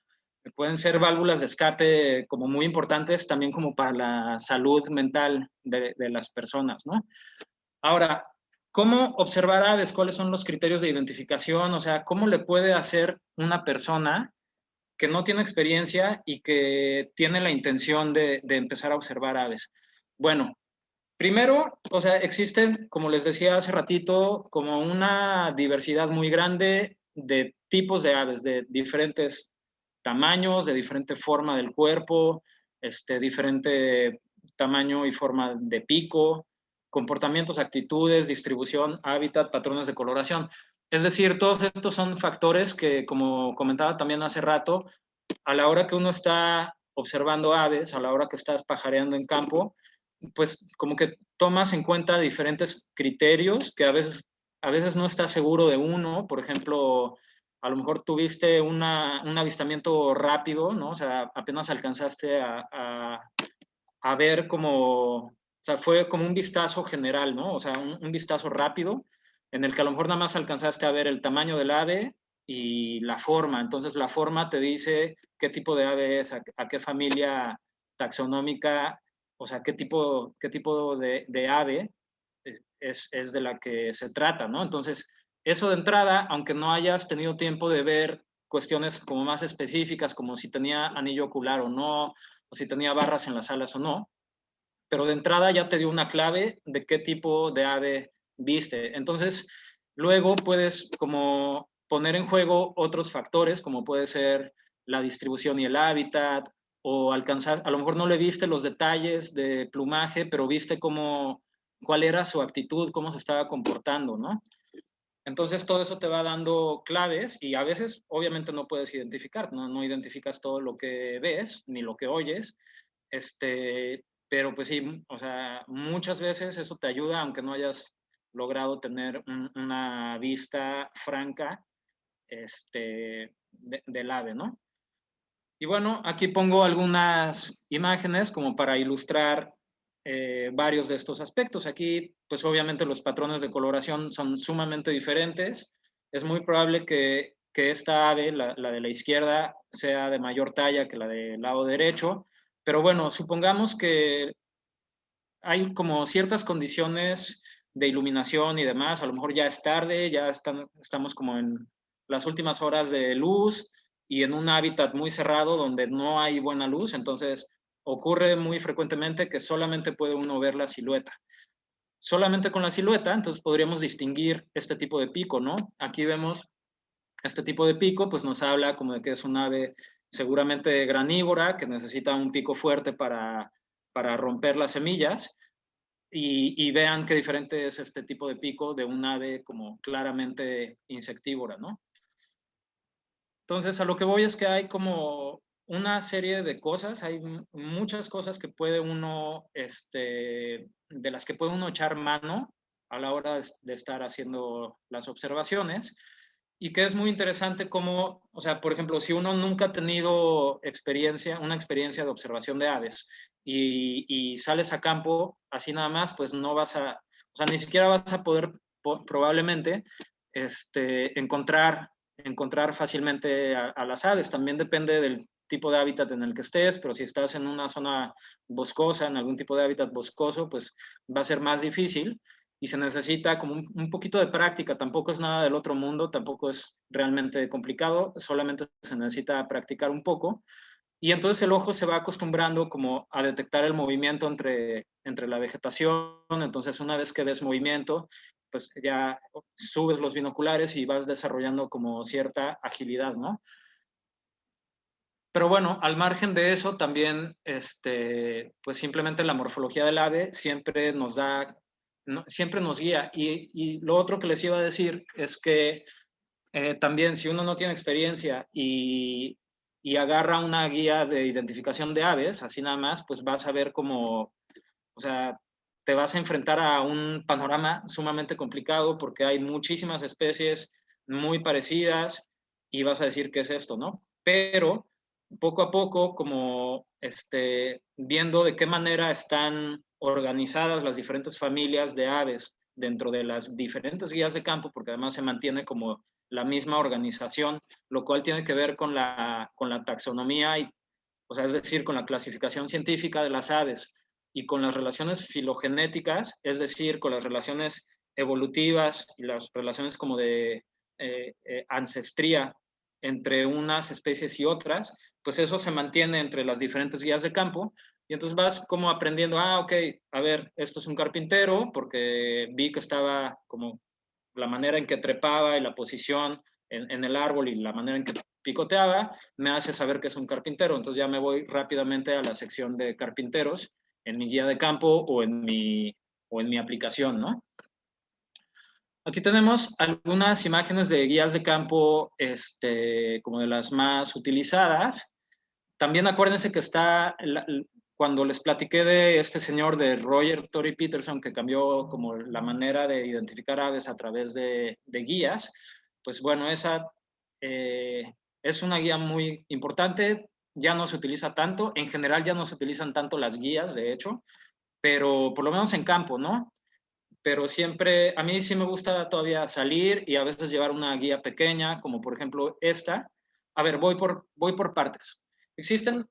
pueden ser válvulas de escape como muy importantes también como para la salud mental de las personas, ¿no? Ahora, ¿cómo observar aves? ¿Cuáles son los criterios de identificación? O sea, ¿cómo le puede hacer una persona que no tiene experiencia y que tiene la intención de empezar a observar aves? Bueno, primero, o sea, existen, como les decía hace ratito, como una diversidad muy grande de tipos de aves, de diferentes tamaños, de diferente forma del cuerpo, diferente tamaño y forma de pico, comportamientos, actitudes, distribución, hábitat, patrones de coloración. Es decir, todos estos son factores que, como comentaba también hace rato, a la hora que uno está observando aves, a la hora que estás pajareando en campo, pues como que tomas en cuenta diferentes criterios que a veces no estás seguro de uno. Por ejemplo, a lo mejor tuviste un avistamiento rápido, ¿no? O sea, apenas alcanzaste a ver como, o sea, fue como un vistazo general, ¿no? O sea, un vistazo rápido en el que a lo mejor nada más alcanzaste a ver el tamaño del ave y la forma. Entonces, la forma te dice qué tipo de ave es, a qué familia taxonómica, o sea, qué tipo de ave es de la que se trata, ¿no? Entonces, eso de entrada, aunque no hayas tenido tiempo de ver cuestiones como más específicas, como si tenía anillo ocular o no, o si tenía barras en las alas o no, pero de entrada ya te dio una clave de qué tipo de ave viste. Entonces, luego puedes como poner en juego otros factores, como puede ser la distribución y el hábitat, o alcanzar, a lo mejor no le viste los detalles de plumaje, pero viste cuál era su actitud, cómo se estaba comportando, ¿no? Entonces, todo eso te va dando claves y a veces, obviamente, no puedes identificar, no identificas todo lo que ves ni lo que oyes, pero pues sí, o sea, muchas veces eso te ayuda, aunque no hayas logrado tener una vista franca del ave, ¿no? Y bueno, aquí pongo algunas imágenes como para ilustrar varios de estos aspectos. Aquí, pues obviamente los patrones de coloración son sumamente diferentes. Es muy probable que esta ave, la de la izquierda, sea de mayor talla que la del lado derecho. Pero bueno, supongamos que hay como ciertas condiciones de iluminación y demás. A lo mejor ya es tarde, estamos como en las últimas horas de luz y en un hábitat muy cerrado donde no hay buena luz. Entonces, ocurre muy frecuentemente que solamente puede uno ver la silueta. Solamente con la silueta, entonces podríamos distinguir este tipo de pico, ¿no? Aquí vemos este tipo de pico, pues nos habla como de que es un ave seguramente granívora, que necesita un pico fuerte para romper las semillas. Y vean qué diferente es este tipo de pico de un ave como claramente insectívora, ¿no? Entonces, a lo que voy es que hay como una serie de cosas, hay muchas cosas que puede uno, de las que puede uno echar mano a la hora de estar haciendo las observaciones y que es muy interesante como, o sea, por ejemplo, si uno nunca ha tenido una experiencia de observación de aves y sales a campo así nada más, pues no vas a, o sea, ni siquiera vas a poder probablemente encontrar fácilmente a las aves. También depende del tipo de hábitat en el que estés, pero si estás en una zona boscosa, en algún tipo de hábitat boscoso, pues va a ser más difícil y se necesita como un poquito de práctica. Tampoco es nada del otro mundo, tampoco es realmente complicado, solamente se necesita practicar un poco. Y entonces el ojo se va acostumbrando como a detectar el movimiento entre la vegetación. Entonces una vez que ves movimiento, pues ya subes los binoculares y vas desarrollando como cierta agilidad, ¿no? Pero bueno, al margen de eso, también, pues simplemente la morfología del ave siempre nos da, no, siempre nos guía. Y lo otro que les iba a decir es que también si uno no tiene experiencia y agarra una guía de identificación de aves, así nada más, pues vas a ver cómo, o sea, te vas a enfrentar a un panorama sumamente complicado porque hay muchísimas especies muy parecidas y vas a decir, ¿qué es esto, no? Pero poco a poco, como viendo de qué manera están organizadas las diferentes familias de aves dentro de las diferentes guías de campo, porque además se mantiene como la misma organización, lo cual tiene que ver con la taxonomía, o sea, es decir, con la clasificación científica de las aves y con las relaciones filogenéticas, es decir, con las relaciones evolutivas y las relaciones como de ancestría entre unas especies y otras, pues eso se mantiene entre las diferentes guías de campo y entonces vas como aprendiendo, ok, a ver, esto es un carpintero porque vi que estaba como la manera en que trepaba y la posición en el árbol y la manera en que picoteaba, me hace saber que es un carpintero. Entonces ya me voy rápidamente a la sección de carpinteros en mi guía de campo o en mi aplicación, ¿no? Aquí tenemos algunas imágenes de guías de campo, como de las más utilizadas. También acuérdense que cuando les platiqué de este señor de Roger Tory Peterson, que cambió como la manera de identificar aves a través de guías, pues bueno, esa es una guía muy importante, ya no se utiliza tanto, en general ya no se utilizan tanto las guías, de hecho, pero por lo menos en campo, ¿no? Pero siempre, a mí sí me gusta todavía salir y a veces llevar una guía pequeña, como por ejemplo esta. A ver, voy por partes. Existen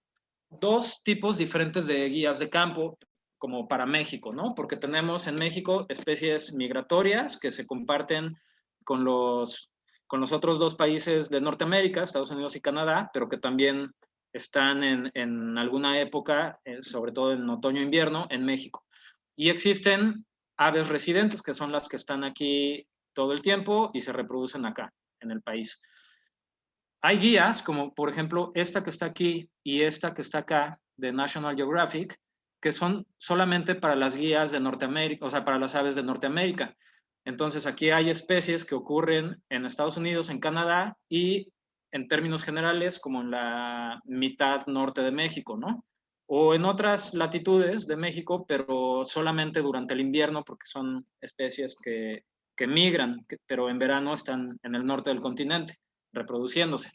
dos tipos diferentes de guías de campo, como para México, ¿no? Porque tenemos en México especies migratorias que se comparten con con los otros dos países de Norteamérica, Estados Unidos y Canadá, pero que también están en alguna época, sobre todo en otoño-invierno, en México. Y existen aves residentes, que son las que están aquí todo el tiempo y se reproducen acá, en el país. Hay guías, como por ejemplo esta que está aquí y esta que está acá, de National Geographic, que son solamente para las guías de Norteamérica, o sea, para las aves de Norteamérica. Entonces aquí hay especies que ocurren en Estados Unidos, en Canadá y en términos generales como en la mitad norte de México, ¿no? O en otras latitudes de México, pero solamente durante el invierno porque son especies que migran, pero en verano están en el norte del continente reproduciéndose.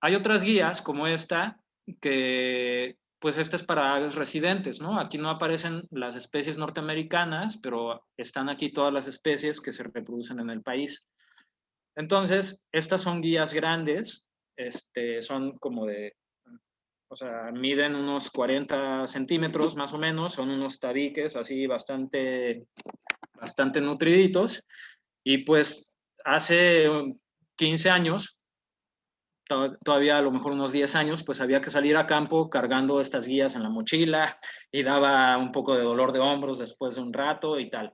Hay otras guías como esta que pues esta es para aves residentes, ¿no? Aquí no aparecen las especies norteamericanas, pero están aquí todas las especies que se reproducen en el país. Entonces, estas son guías grandes, son como de, o sea, miden unos 40 centímetros más o menos, son unos tabiques así bastante nutriditos, y pues hace 15 años todavía a lo mejor unos 10 años, pues había que salir a campo cargando estas guías en la mochila y daba un poco de dolor de hombros después de un rato y tal.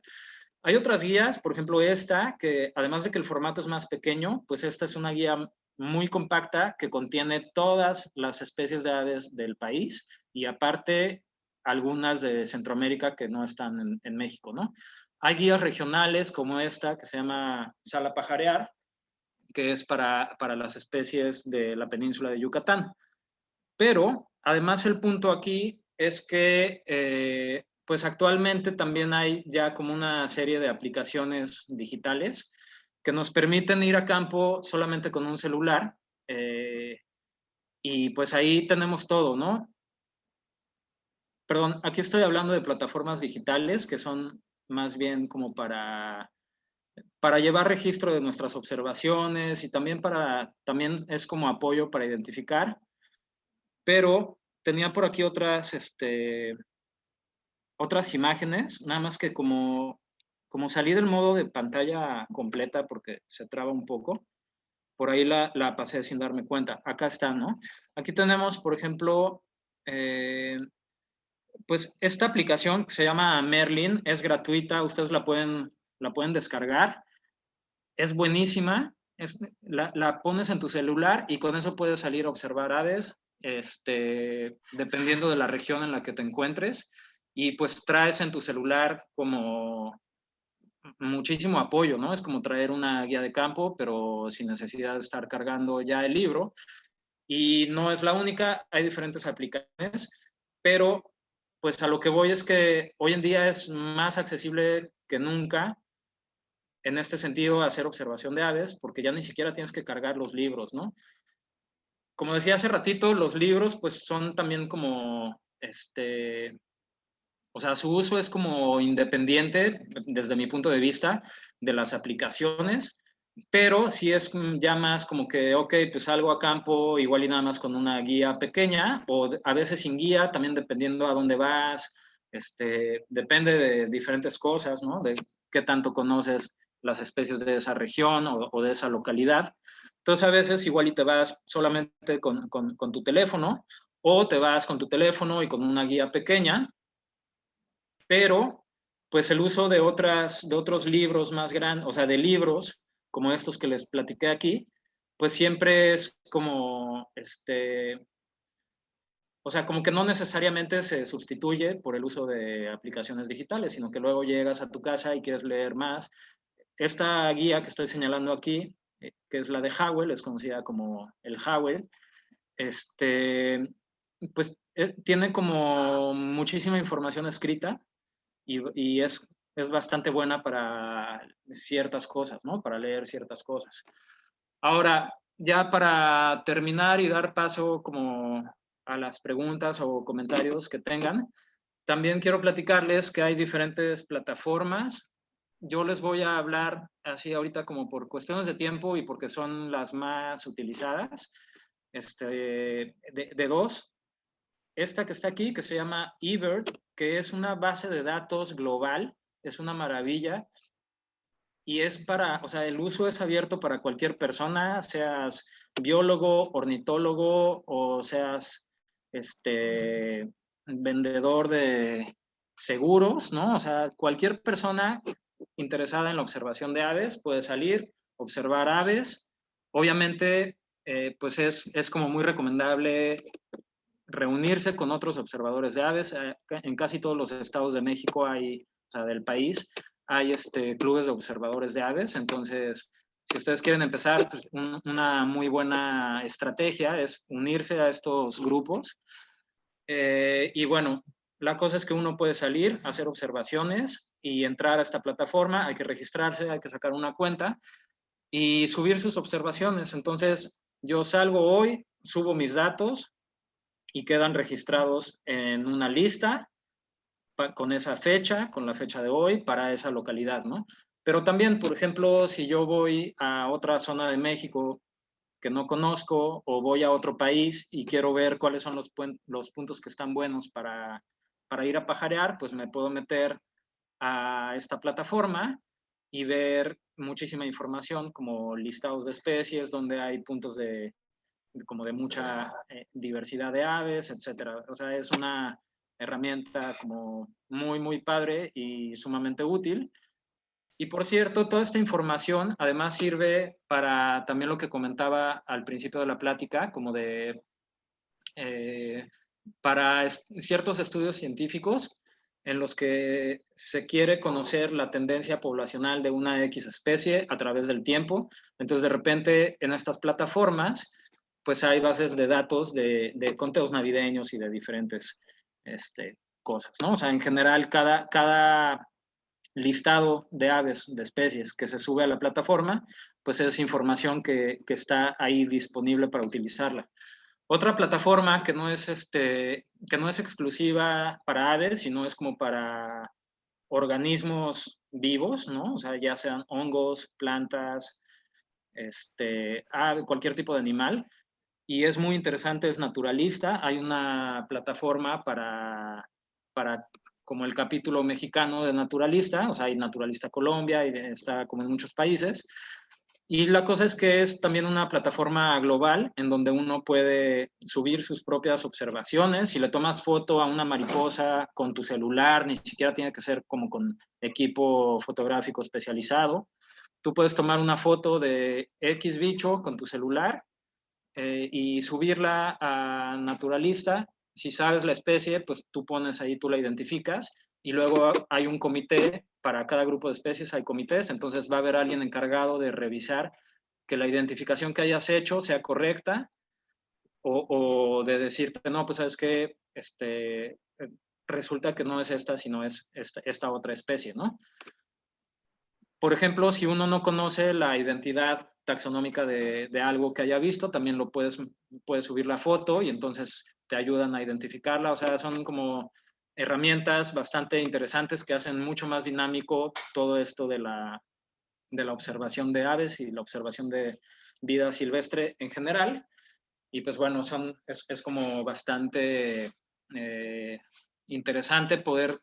Hay otras guías, por ejemplo esta, que además de que el formato es más pequeño, pues esta es una guía muy compacta que contiene todas las especies de aves del país y aparte algunas de Centroamérica que no están en México, ¿no? Hay guías regionales como esta que se llama Sala Pajarear, que es para las especies de la península de Yucatán. Pero además el punto aquí es que pues actualmente también hay ya como una serie de aplicaciones digitales que nos permiten ir a campo solamente con un celular y pues ahí tenemos todo, ¿no? Perdón, aquí estoy hablando de plataformas digitales que son más bien como para llevar registro de nuestras observaciones y también es como apoyo para identificar. pero tenía por aquí otras imágenes, nada más que como salí del modo de pantalla completa porque se traba un poco, por ahí la pasé sin darme cuenta. Acá está, ¿no? Aquí tenemos, por ejemplo, pues esta aplicación que se llama Merlin, es gratuita, ustedes la pueden descargar, es buenísima, la pones en tu celular y con eso puedes salir a observar aves, dependiendo de la región en la que te encuentres, y pues traes en tu celular como muchísimo apoyo, ¿no? Es como traer una guía de campo, pero sin necesidad de estar cargando ya el libro. Y no es la única, hay diferentes aplicaciones, pero pues a lo que voy es que hoy en día es más accesible que nunca en este sentido hacer observación de aves, porque ya ni siquiera tienes que cargar los libros, ¿no? Como decía hace ratito, los libros pues son también como, o sea, su uso es como independiente desde mi punto de vista de las aplicaciones, pero sí es ya más como que, ok, pues salgo a campo igual y nada más con una guía pequeña o a veces sin guía, también dependiendo a dónde vas, depende de diferentes cosas, ¿no? De qué tanto conoces las especies de esa región o de esa localidad. Entonces a veces igual y te vas solamente con tu teléfono o te vas con tu teléfono y con una guía pequeña, pero pues el uso de otros libros más grandes, o sea, de libros como estos que les platiqué aquí, pues siempre es como, o sea, como que no necesariamente se sustituye por el uso de aplicaciones digitales, sino que luego llegas a tu casa y quieres leer más. Esta guía que estoy señalando aquí, que es la de Howell, es conocida como el Howell, pues tiene como muchísima información escrita y es bastante buena para ciertas cosas, ¿no? Para leer ciertas cosas. Ahora, ya para terminar y dar paso como a las preguntas o comentarios que tengan, también quiero platicarles que hay diferentes plataformas. Yo les voy a hablar así ahorita como por cuestiones de tiempo y porque son las más utilizadas, de dos. Esta que está aquí, que se llama eBird, que es una base de datos global, es una maravilla y es para, o sea, el uso es abierto para cualquier persona, seas biólogo, ornitólogo o seas vendedor de seguros, ¿no? O sea, cualquier persona interesada en la observación de aves puede salir, observar aves. Obviamente, pues es como muy recomendable reunirse con otros observadores de aves. En casi todos los estados de México hay, o sea, del país, hay clubes de observadores de aves. Entonces, si ustedes quieren empezar, pues una muy buena estrategia es unirse a estos grupos. Y bueno, la cosa es que uno puede salir, hacer observaciones y entrar a esta plataforma. Hay que registrarse, hay que sacar una cuenta y subir sus observaciones. Entonces, yo salgo hoy, subo mis datos, y quedan registrados en una lista con esa fecha, con la fecha de hoy, para esa localidad, ¿no? Pero también, por ejemplo, si yo voy a otra zona de México que no conozco o voy a otro país y quiero ver cuáles son los puntos que están buenos para ir a pajarear, pues me puedo meter a esta plataforma y ver muchísima información como listados de especies, donde hay puntos como de mucha diversidad de aves, etcétera. O sea, es una herramienta como muy, muy padre y sumamente útil. Y por cierto, toda esta información además sirve para también lo que comentaba al principio de la plática, como de para ciertos estudios científicos en los que se quiere conocer la tendencia poblacional de una X especie a través del tiempo. Entonces, de repente, en estas plataformas, pues hay bases de datos de conteos navideños y de diferentes cosas, ¿no? O sea, en general, cada listado de aves, de especies que se sube a la plataforma, pues es información que está ahí disponible para utilizarla. Otra plataforma que no es exclusiva para aves, sino es como para organismos vivos, ¿no? O sea, ya sean hongos, plantas, cualquier tipo de animal, y es muy interesante, es naturalista. Hay una plataforma para como el capítulo mexicano de Naturalista, o sea, hay Naturalista Colombia y está como en muchos países. Y la cosa es que es también una plataforma global en donde uno puede subir sus propias observaciones. Si le tomas foto a una mariposa con tu celular, ni siquiera tiene que ser como con equipo fotográfico especializado. Tú puedes tomar una foto de X bicho con tu celular y subirla a Naturalista. Si sabes la especie, pues tú pones ahí, tú la identificas y luego hay un comité para cada grupo de especies, hay comités, entonces va a haber alguien encargado de revisar que la identificación que hayas hecho sea correcta o de decirte, no, pues sabes que resulta que no es esta, sino es esta otra especie, ¿no? Por ejemplo, si uno no conoce la identidad taxonómica de algo que haya visto, también lo puedes subir la foto y entonces te ayudan a identificarla. O sea, son como herramientas bastante interesantes que hacen mucho más dinámico todo esto de la observación de aves y la observación de vida silvestre en general. Y pues bueno, es como bastante interesante poder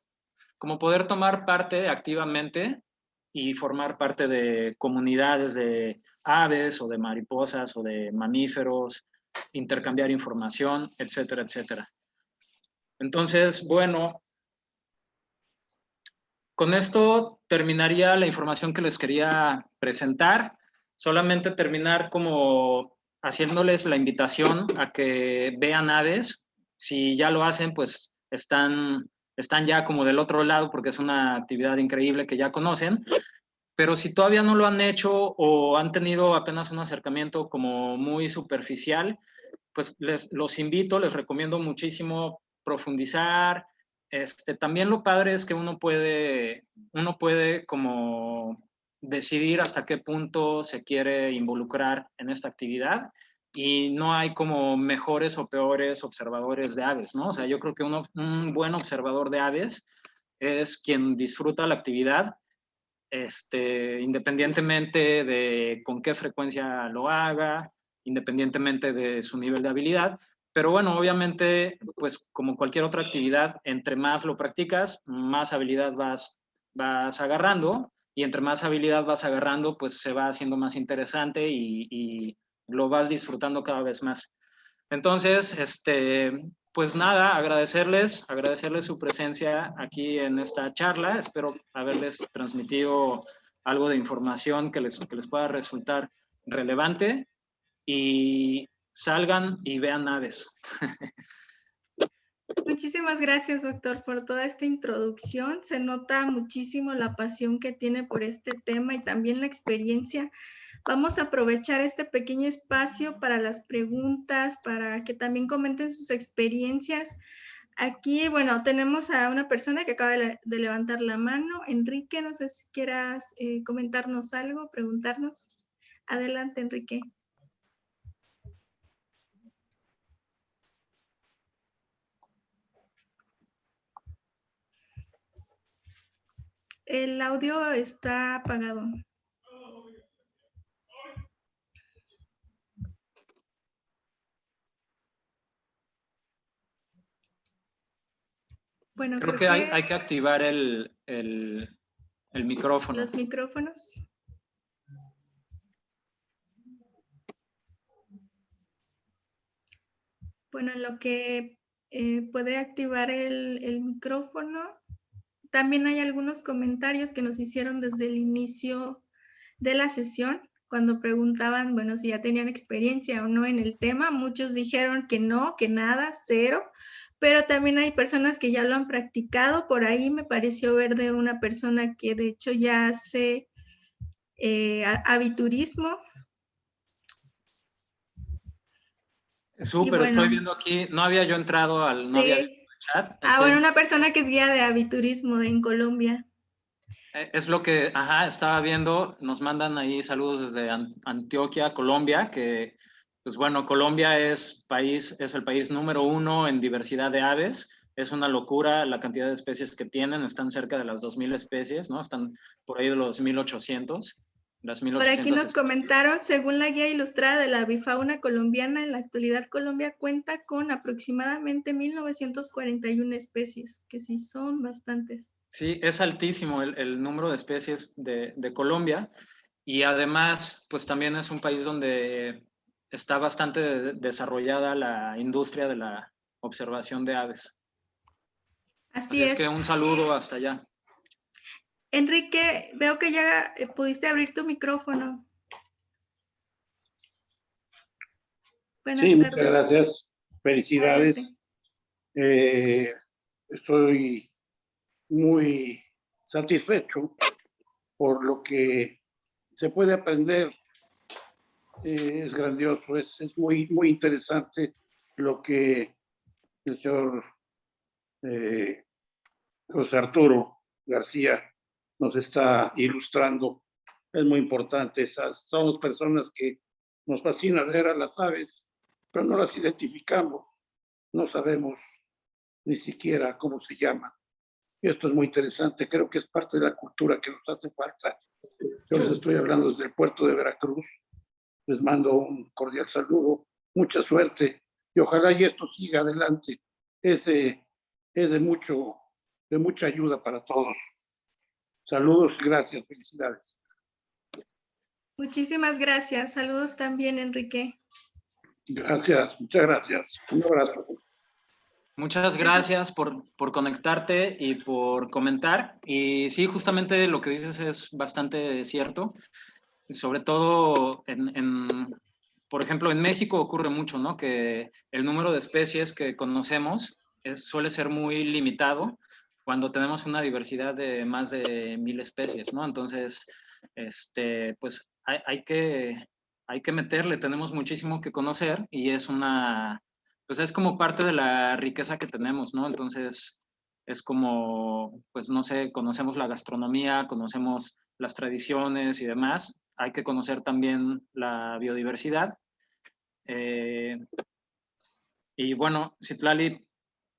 tomar parte activamente y formar parte de comunidades de aves o de mariposas o de mamíferos, intercambiar información, etcétera, etcétera. Entonces, bueno, con esto terminaría la información que les quería presentar. Solamente terminar como haciéndoles la invitación a que vean aves. Si ya lo hacen, pues están ya como del otro lado porque es una actividad increíble que ya conocen. Pero si todavía no lo han hecho o han tenido apenas un acercamiento como muy superficial, pues los invito, les recomiendo muchísimo profundizar. También lo padre es que uno puede como decidir hasta qué punto se quiere involucrar en esta actividad y no hay como mejores o peores observadores de aves, ¿no? O sea, yo creo que un buen observador de aves es quien disfruta la actividad, independientemente de con qué frecuencia lo haga, independientemente de su nivel de habilidad. Pero bueno, obviamente, pues como cualquier otra actividad, entre más lo practicas, más habilidad vas agarrando, y entre más habilidad vas agarrando, pues se va haciendo más interesante y lo vas disfrutando cada vez más. Entonces, pues nada, agradecerles su presencia aquí en esta charla. Espero haberles transmitido algo de información que les pueda resultar relevante, y salgan y vean aves. Muchísimas gracias, doctor, por toda esta introducción. Se nota muchísimo la pasión que tiene por este tema y también la experiencia. Vamos a aprovechar este pequeño espacio para las preguntas, para que también comenten sus experiencias. Aquí, bueno, tenemos a una persona que acaba de levantar la mano. Enrique, no sé si quieras comentarnos algo, preguntarnos. Adelante, Enrique. El audio está apagado. Bueno, creo que hay que activar el micrófono. Los micrófonos. Bueno, en lo que puede activar el micrófono, también hay algunos comentarios que nos hicieron desde el inicio de la sesión, cuando preguntaban, bueno, si ya tenían experiencia o no en el tema. Muchos dijeron que no, que nada, cero, pero también hay personas que ya lo han practicado. Por ahí me pareció ver de una persona que de hecho ya hace aviturismo. Súper, bueno, estoy viendo aquí, no había yo entrado al, sí. no había visto el chat. Bueno, una persona que es guía de aviturismo en Colombia. Es lo que, estaba viendo, nos mandan ahí saludos desde Antioquia, Colombia, que, pues bueno, Colombia es el país número 1 en diversidad de aves. Es una locura la cantidad de especies que tienen, están cerca de las 2,000 especies, ¿no? Están por ahí de los 1,800. las Por 1800 aquí nos especies. comentaron, según la guía ilustrada de la avifauna colombiana, en la actualidad Colombia cuenta con aproximadamente 1941 especies, que sí son bastantes. Sí, es altísimo el número de especies de Colombia, y además, pues también es un país donde está bastante desarrollada la industria de la observación de aves. Así Así es que es. un saludo hasta allá. Enrique, veo que ya pudiste abrir tu micrófono. Buenas Sí, muchas tardes. gracias. Adelante. Felicidades. Estoy muy satisfecho por lo que se puede aprender. Es grandioso, es muy, muy interesante lo que el señor José Arturo García nos está ilustrando. Es muy importante. Somos personas que nos fascina ver a las aves, pero no las identificamos, no sabemos ni siquiera cómo se llaman. Y esto es muy interesante, creo que es parte de la cultura que nos hace falta. Yo les estoy hablando desde el puerto de Veracruz, les mando un cordial saludo, mucha suerte y ojalá y esto siga adelante. Es de mucha ayuda para todos. Saludos y gracias, felicidades. Muchísimas gracias. Saludos también, Enrique. Gracias, muchas gracias. Un abrazo. Muchas gracias por conectarte y por comentar. Y sí, justamente lo que dices es bastante cierto. Sobre todo, por ejemplo, en México ocurre mucho, ¿no? Que el número de especies que conocemos suele ser muy limitado cuando tenemos una diversidad de más de 1000 especies, ¿no? Entonces, pues hay que meterle, tenemos muchísimo que conocer y pues es como parte de la riqueza que tenemos, ¿no? Entonces, es como, pues no sé, conocemos la gastronomía, conocemos las tradiciones y demás. Hay que conocer también la biodiversidad. Y bueno, Citlali,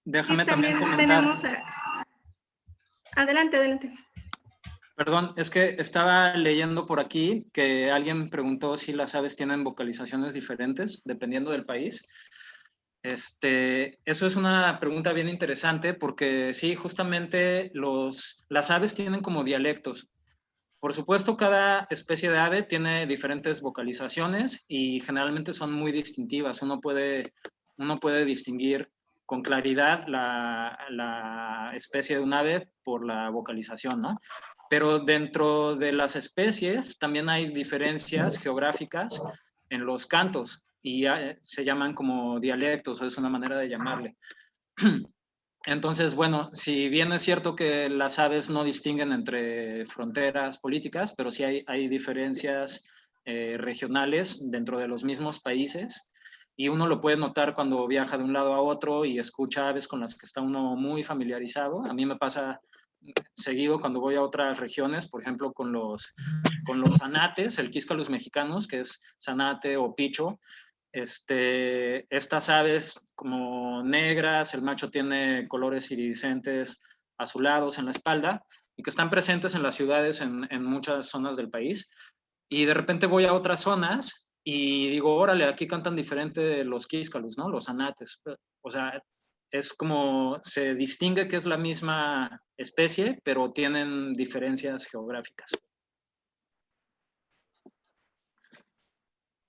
déjame Y también también comentar. tenemos adelante, adelante. Perdón, es que estaba leyendo por aquí que alguien preguntó si las aves tienen vocalizaciones diferentes dependiendo del país. Eso es una pregunta bien interesante porque sí, justamente las aves tienen como dialectos. Por supuesto, cada especie de ave tiene diferentes vocalizaciones y generalmente son muy distintivas. Uno puede distinguir con claridad la especie de un ave por la vocalización, ¿no? Pero dentro de las especies también hay diferencias geográficas en los cantos y se llaman como dialectos, o es una manera de llamarle. Entonces, bueno, si bien es cierto que las aves no distinguen entre fronteras políticas, pero sí hay diferencias regionales dentro de los mismos países, y uno lo puede notar cuando viaja de un lado a otro y escucha aves con las que está uno muy familiarizado. A mí me pasa seguido cuando voy a otras regiones, por ejemplo, con los anates, el quíscalus mexicanos, que es zanate o picho. Estas aves como negras, el macho tiene colores iridiscentes azulados en la espalda y que están presentes en las ciudades en muchas zonas del país. Y de repente voy a otras zonas y digo, órale, aquí cantan diferente los quíscalus, ¿no? Los anates. O sea, es como se distingue que es la misma especie, pero tienen diferencias geográficas.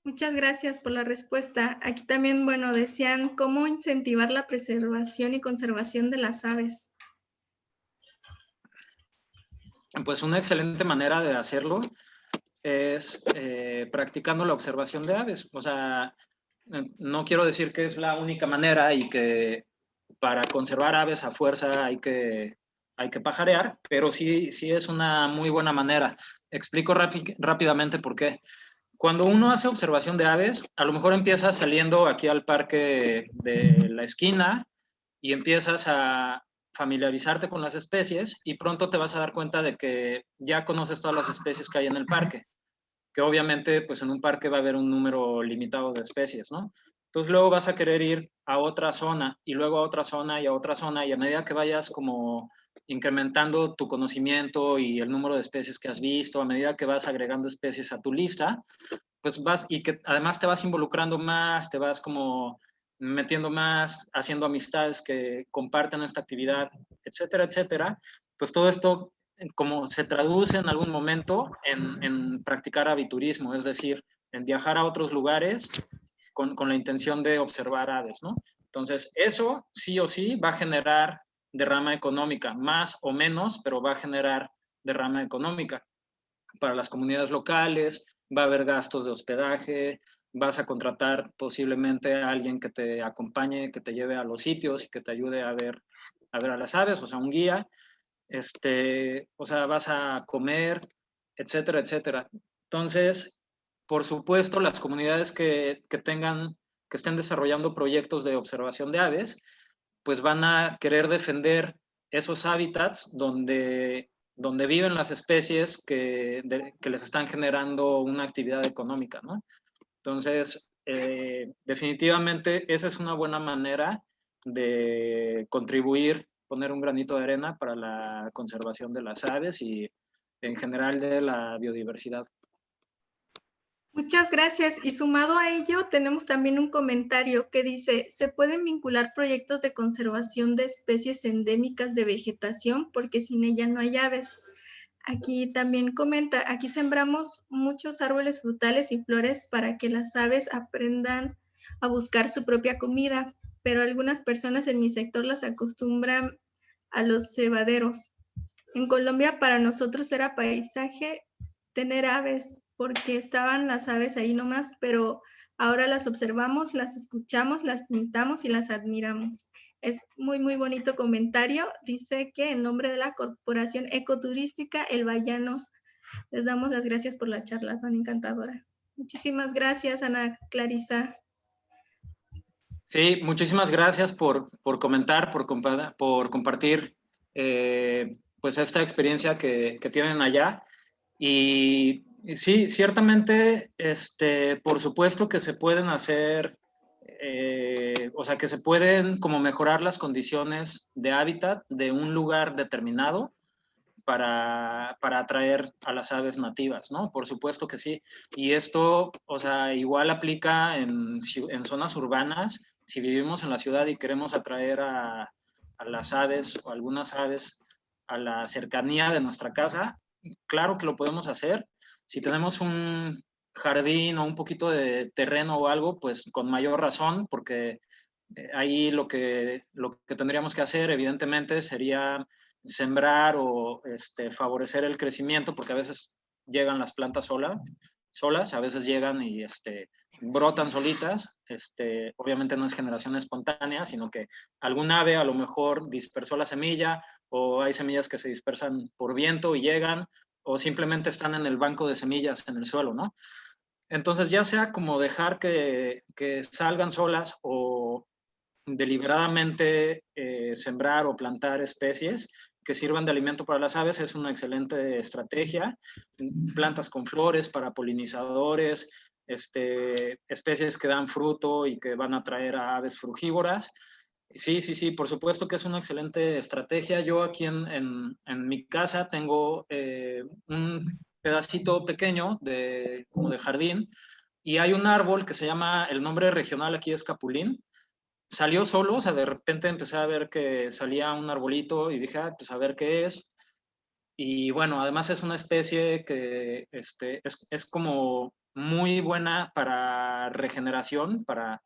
Muchas gracias por la respuesta. Aquí también, bueno, decían cómo incentivar la preservación y conservación de las aves. Pues una excelente manera de hacerlo es practicando la observación de aves. O sea, no quiero decir que es la única manera y que para conservar aves a fuerza hay que pajarear, pero sí es una muy buena manera. Explico rápidamente por qué. Cuando uno hace observación de aves, a lo mejor empiezas saliendo aquí al parque de la esquina y empiezas a familiarizarte con las especies y pronto te vas a dar cuenta de que ya conoces todas las especies que hay en el parque, que obviamente pues en un parque va a haber un número limitado de especies, ¿no? Entonces luego vas a querer ir a otra zona y luego a otra zona y a otra zona, y a medida que vayas como incrementando tu conocimiento y el número de especies que has visto, a medida que vas agregando especies a tu lista, pues vas, y que además te vas involucrando más, te vas como metiendo más, haciendo amistades que comparten esta actividad, etcétera, etcétera, pues todo esto como se traduce en algún momento en practicar aviturismo, es decir, en viajar a otros lugares con la intención de observar aves, ¿no? Entonces, eso sí o sí va a generar derrama económica, más o menos, pero va a generar derrama económica para las comunidades locales, va a haber gastos de hospedaje, vas a contratar posiblemente a alguien que te acompañe, que te lleve a los sitios y que te ayude a ver a las aves, o sea, un guía, o sea, vas a comer, etcétera, etcétera. Entonces, por supuesto, las comunidades que estén desarrollando proyectos de observación de aves, pues van a querer defender esos hábitats donde viven las especies que les están generando una actividad económica, ¿no? Entonces, definitivamente esa es una buena manera de contribuir, poner un granito de arena para la conservación de las aves y en general de la biodiversidad. Muchas gracias. Y sumado a ello, tenemos también un comentario que dice, ¿se pueden vincular proyectos de conservación de especies endémicas de vegetación? Porque sin ella no hay aves. Aquí también comenta, aquí sembramos muchos árboles frutales y flores para que las aves aprendan a buscar su propia comida, pero algunas personas en mi sector las acostumbran a los cebaderos. En Colombia para nosotros era paisaje tener aves, porque estaban las aves ahí nomás, pero ahora las observamos, las escuchamos, las pintamos y las admiramos. Es muy, muy bonito comentario. Dice que en nombre de la Corporación Ecoturística El Bayano, les damos las gracias por la charla tan encantadora. Muchísimas gracias, Ana Clarisa. Sí, muchísimas gracias por comentar, por compartir pues esta experiencia que tienen allá. Y sí, ciertamente, por supuesto que se pueden hacer, o sea, que se pueden como mejorar las condiciones de hábitat de un lugar determinado para atraer a las aves nativas, ¿no? Por supuesto que sí. Y esto, o sea, igual aplica en zonas urbanas. Si vivimos en la ciudad y queremos atraer a las aves o algunas aves a la cercanía de nuestra casa, claro que lo podemos hacer. Si tenemos un jardín o un poquito de terreno o algo, pues con mayor razón, porque ahí lo que tendríamos que hacer, evidentemente, sería sembrar o favorecer el crecimiento, porque a veces llegan las plantas solas, a veces llegan y brotan solitas. Obviamente no es generación espontánea, sino que algún ave a lo mejor dispersó la semilla, o hay semillas que se dispersan por viento y llegan, o simplemente están en el banco de semillas en el suelo, ¿no? Entonces, ya sea como dejar que salgan solas o deliberadamente sembrar o plantar especies que sirvan de alimento para las aves, es una excelente estrategia. Plantas con flores para polinizadores, especies que dan fruto y que van a atraer a aves frugívoras. Sí, por supuesto que es una excelente estrategia. Yo aquí en mi casa tengo un pedacito pequeño como de jardín, y hay un árbol que se llama, el nombre regional aquí es capulín. Salió solo, o sea, de repente empecé a ver que salía un arbolito y dije, pues a ver qué es. Y bueno, además es una especie que es como muy buena para regeneración, para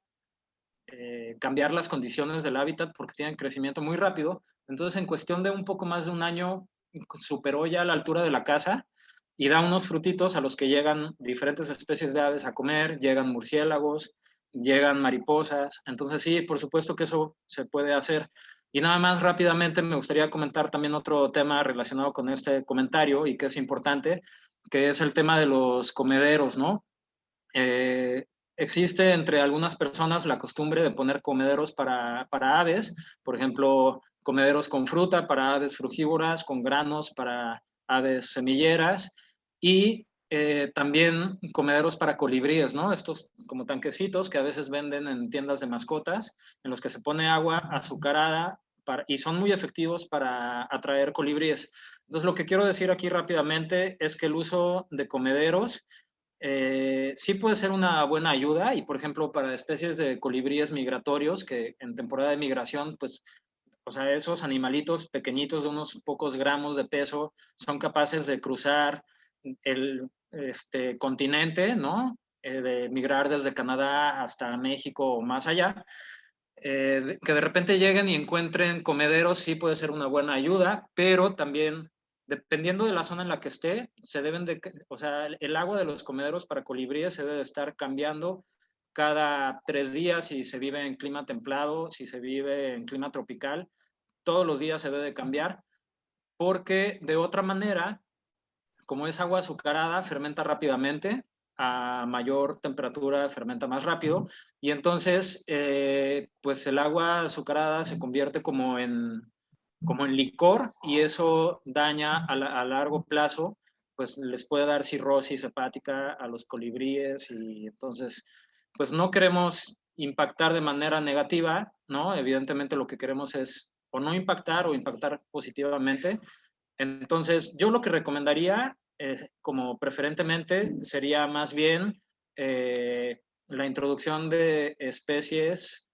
cambiar las condiciones del hábitat, porque tienen crecimiento muy rápido. Entonces, en cuestión de un poco más de un año, superó ya la altura de la casa y da unos frutitos a los que llegan diferentes especies de aves a comer, llegan murciélagos, llegan mariposas. Entonces, sí, por supuesto que eso se puede hacer. Y nada más rápidamente me gustaría comentar también otro tema relacionado con este comentario y que es importante, que es el tema de los comederos, ¿no? Existe entre algunas personas la costumbre de poner comederos para aves, por ejemplo, comederos con fruta para aves frugívoras, con granos para aves semilleras, y también comederos para colibríes, ¿no? Estos como tanquecitos que a veces venden en tiendas de mascotas, en los que se pone agua azucarada y son muy efectivos para atraer colibríes. Entonces, lo que quiero decir aquí rápidamente es que el uso de comederos sí puede ser una buena ayuda y, por ejemplo, para especies de colibríes migratorios que en temporada de migración, pues, o sea, esos animalitos pequeñitos de unos pocos gramos de peso son capaces de cruzar el continente, ¿no? De migrar desde Canadá hasta México o más allá. Que de repente lleguen y encuentren comederos sí puede ser una buena ayuda, pero también dependiendo de la zona en la que esté, o sea, el agua de los comederos para colibríes se debe de estar cambiando cada 3 días si se vive en clima templado, si se vive en clima tropical, todos los días se debe de cambiar, porque de otra manera, como es agua azucarada, fermenta rápidamente, a mayor temperatura fermenta más rápido, y entonces pues el agua azucarada se convierte como en licor, y eso daña a largo plazo, pues les puede dar cirrosis hepática a los colibríes, y entonces pues no queremos impactar de manera negativa, ¿no? Evidentemente lo que queremos es o no impactar o impactar positivamente. Entonces, yo lo que recomendaría, como preferentemente, sería más bien la introducción de especies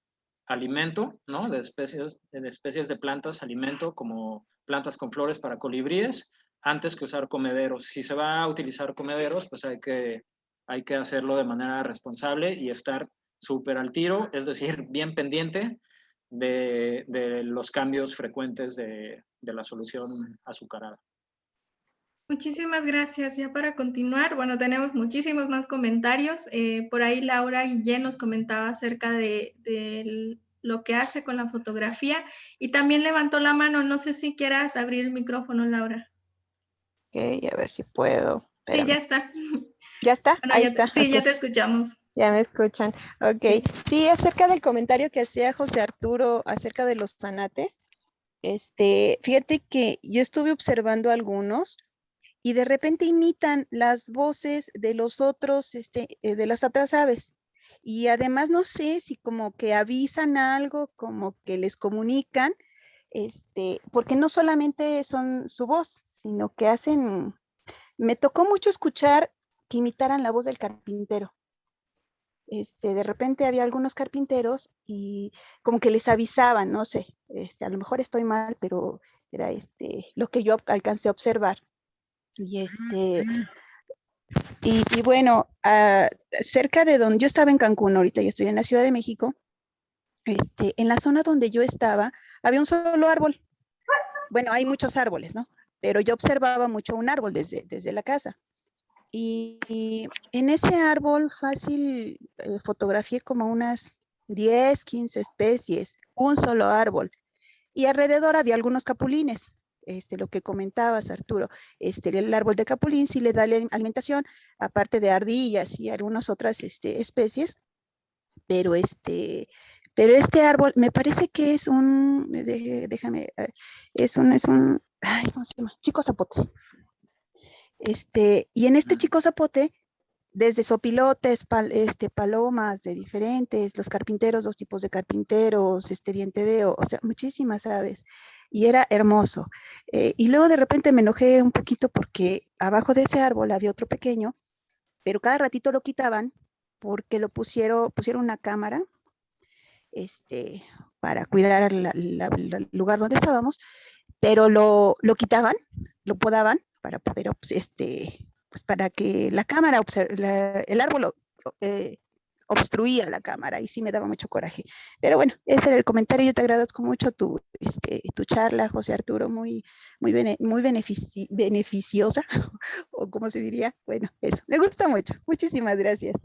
alimento, ¿no? De especies de plantas alimento, como plantas con flores para colibríes, antes que usar comederos. Si se va a utilizar comederos, pues hay que hacerlo de manera responsable y estar súper al tiro, es decir, bien pendiente de los cambios frecuentes de la solución azucarada. Muchísimas gracias. Ya para continuar, bueno, tenemos muchísimos más comentarios. Por ahí Laura Guillén nos comentaba acerca de lo que hace con la fotografía y también levantó la mano. No sé si quieras abrir el micrófono, Laura. Ok, a ver si puedo. Sí, ya Espérame. está. ¿Ya está? Bueno, Ahí está. sí, Ok. ya te escuchamos. Ya me escuchan. Ok. Sí. Sí, acerca del comentario que hacía José Arturo acerca de los zanates, fíjate que yo estuve observando algunos y de repente imitan las voces de los otros, de las otras aves. Y además no sé si como que avisan algo, como que les comunican, porque no solamente son su voz, sino que hacen, me tocó mucho escuchar que imitaran la voz del carpintero. De repente había algunos carpinteros y como que les avisaban, no sé, a lo mejor estoy mal, pero era lo que yo alcancé a observar. Y bueno, cerca de donde yo estaba en Cancún, ahorita ya estoy en la Ciudad de México, en la zona donde yo estaba, había un solo árbol. Bueno, hay muchos árboles, ¿no? Pero yo observaba mucho un árbol desde la casa. Y en ese árbol fácil fotografié como unas 10, 15 especies, un solo árbol. Y alrededor había algunos capulines, lo que comentabas, Arturo. El árbol de capulín sí le da alimentación, aparte de ardillas y algunas otras especies, pero este árbol me parece que es déjame, es un, ay, ¿cómo se llama? Chico zapote. Y en este chico zapote, desde sopilotes, palomas de diferentes, los carpinteros, los tipos de carpinteros, bien te veo, o sea, muchísimas aves. Y era hermoso. Y luego de repente me enojé un poquito porque abajo de ese árbol había otro pequeño, pero cada ratito lo quitaban porque pusieron una cámara para cuidar el lugar donde estábamos, pero lo quitaban, lo podaban para poder, pues para que la cámara, el árbol obstruía la cámara y sí me daba mucho coraje. Pero bueno, ese era el comentario. Yo te agradezco mucho tu charla, José Arturo, muy beneficiosa, o como se diría. Bueno, eso, me gusta mucho. Muchísimas gracias.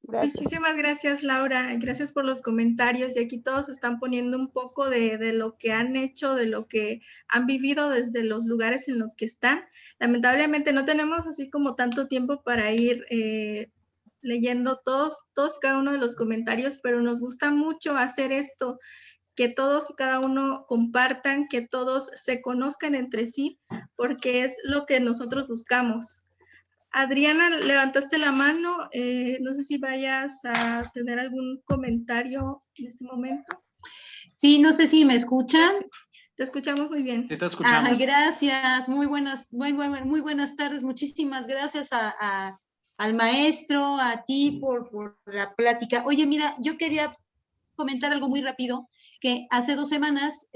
Gracias. Muchísimas gracias, Laura. Gracias por los comentarios. Y aquí todos están poniendo un poco de lo que han hecho, de lo que han vivido desde los lugares en los que están. Lamentablemente no tenemos así como tanto tiempo para ir leyendo todos y cada uno de los comentarios, pero nos gusta mucho hacer esto, que todos y cada uno compartan, que todos se conozcan entre sí, porque es lo que nosotros buscamos. Adriana, levantaste la mano, no sé si vayas a tener algún comentario en este momento. Sí, no sé si me escuchan. Te escuchamos muy bien. Sí, te escuchamos. Ay, gracias, muy buenas tardes. Muchísimas gracias al maestro, a ti por la plática. Oye, mira, yo quería comentar algo muy rápido, que hace 2 semanas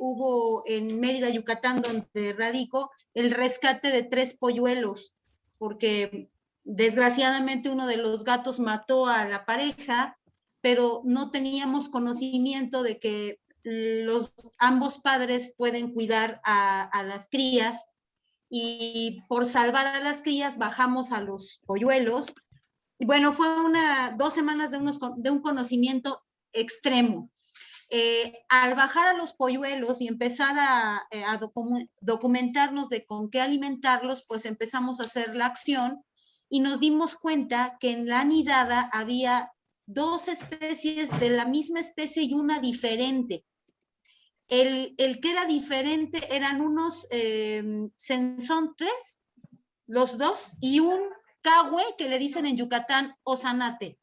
hubo en Mérida, Yucatán, donde radico, el rescate de 3 polluelos, porque desgraciadamente uno de los gatos mató a la pareja, pero no teníamos conocimiento de que ambos padres pueden cuidar a las crías, y por salvar a las crías bajamos a los polluelos. Y bueno, fue 2 semanas de un conocimiento extremo. Al bajar a los polluelos y empezar a documentarnos de con qué alimentarlos, pues empezamos a hacer la acción y nos dimos cuenta que en la nidada había 2 especies de la misma especie y una diferente. El que era diferente eran unos sensontles, los 2, y un cahue, que le dicen en Yucatán osanate.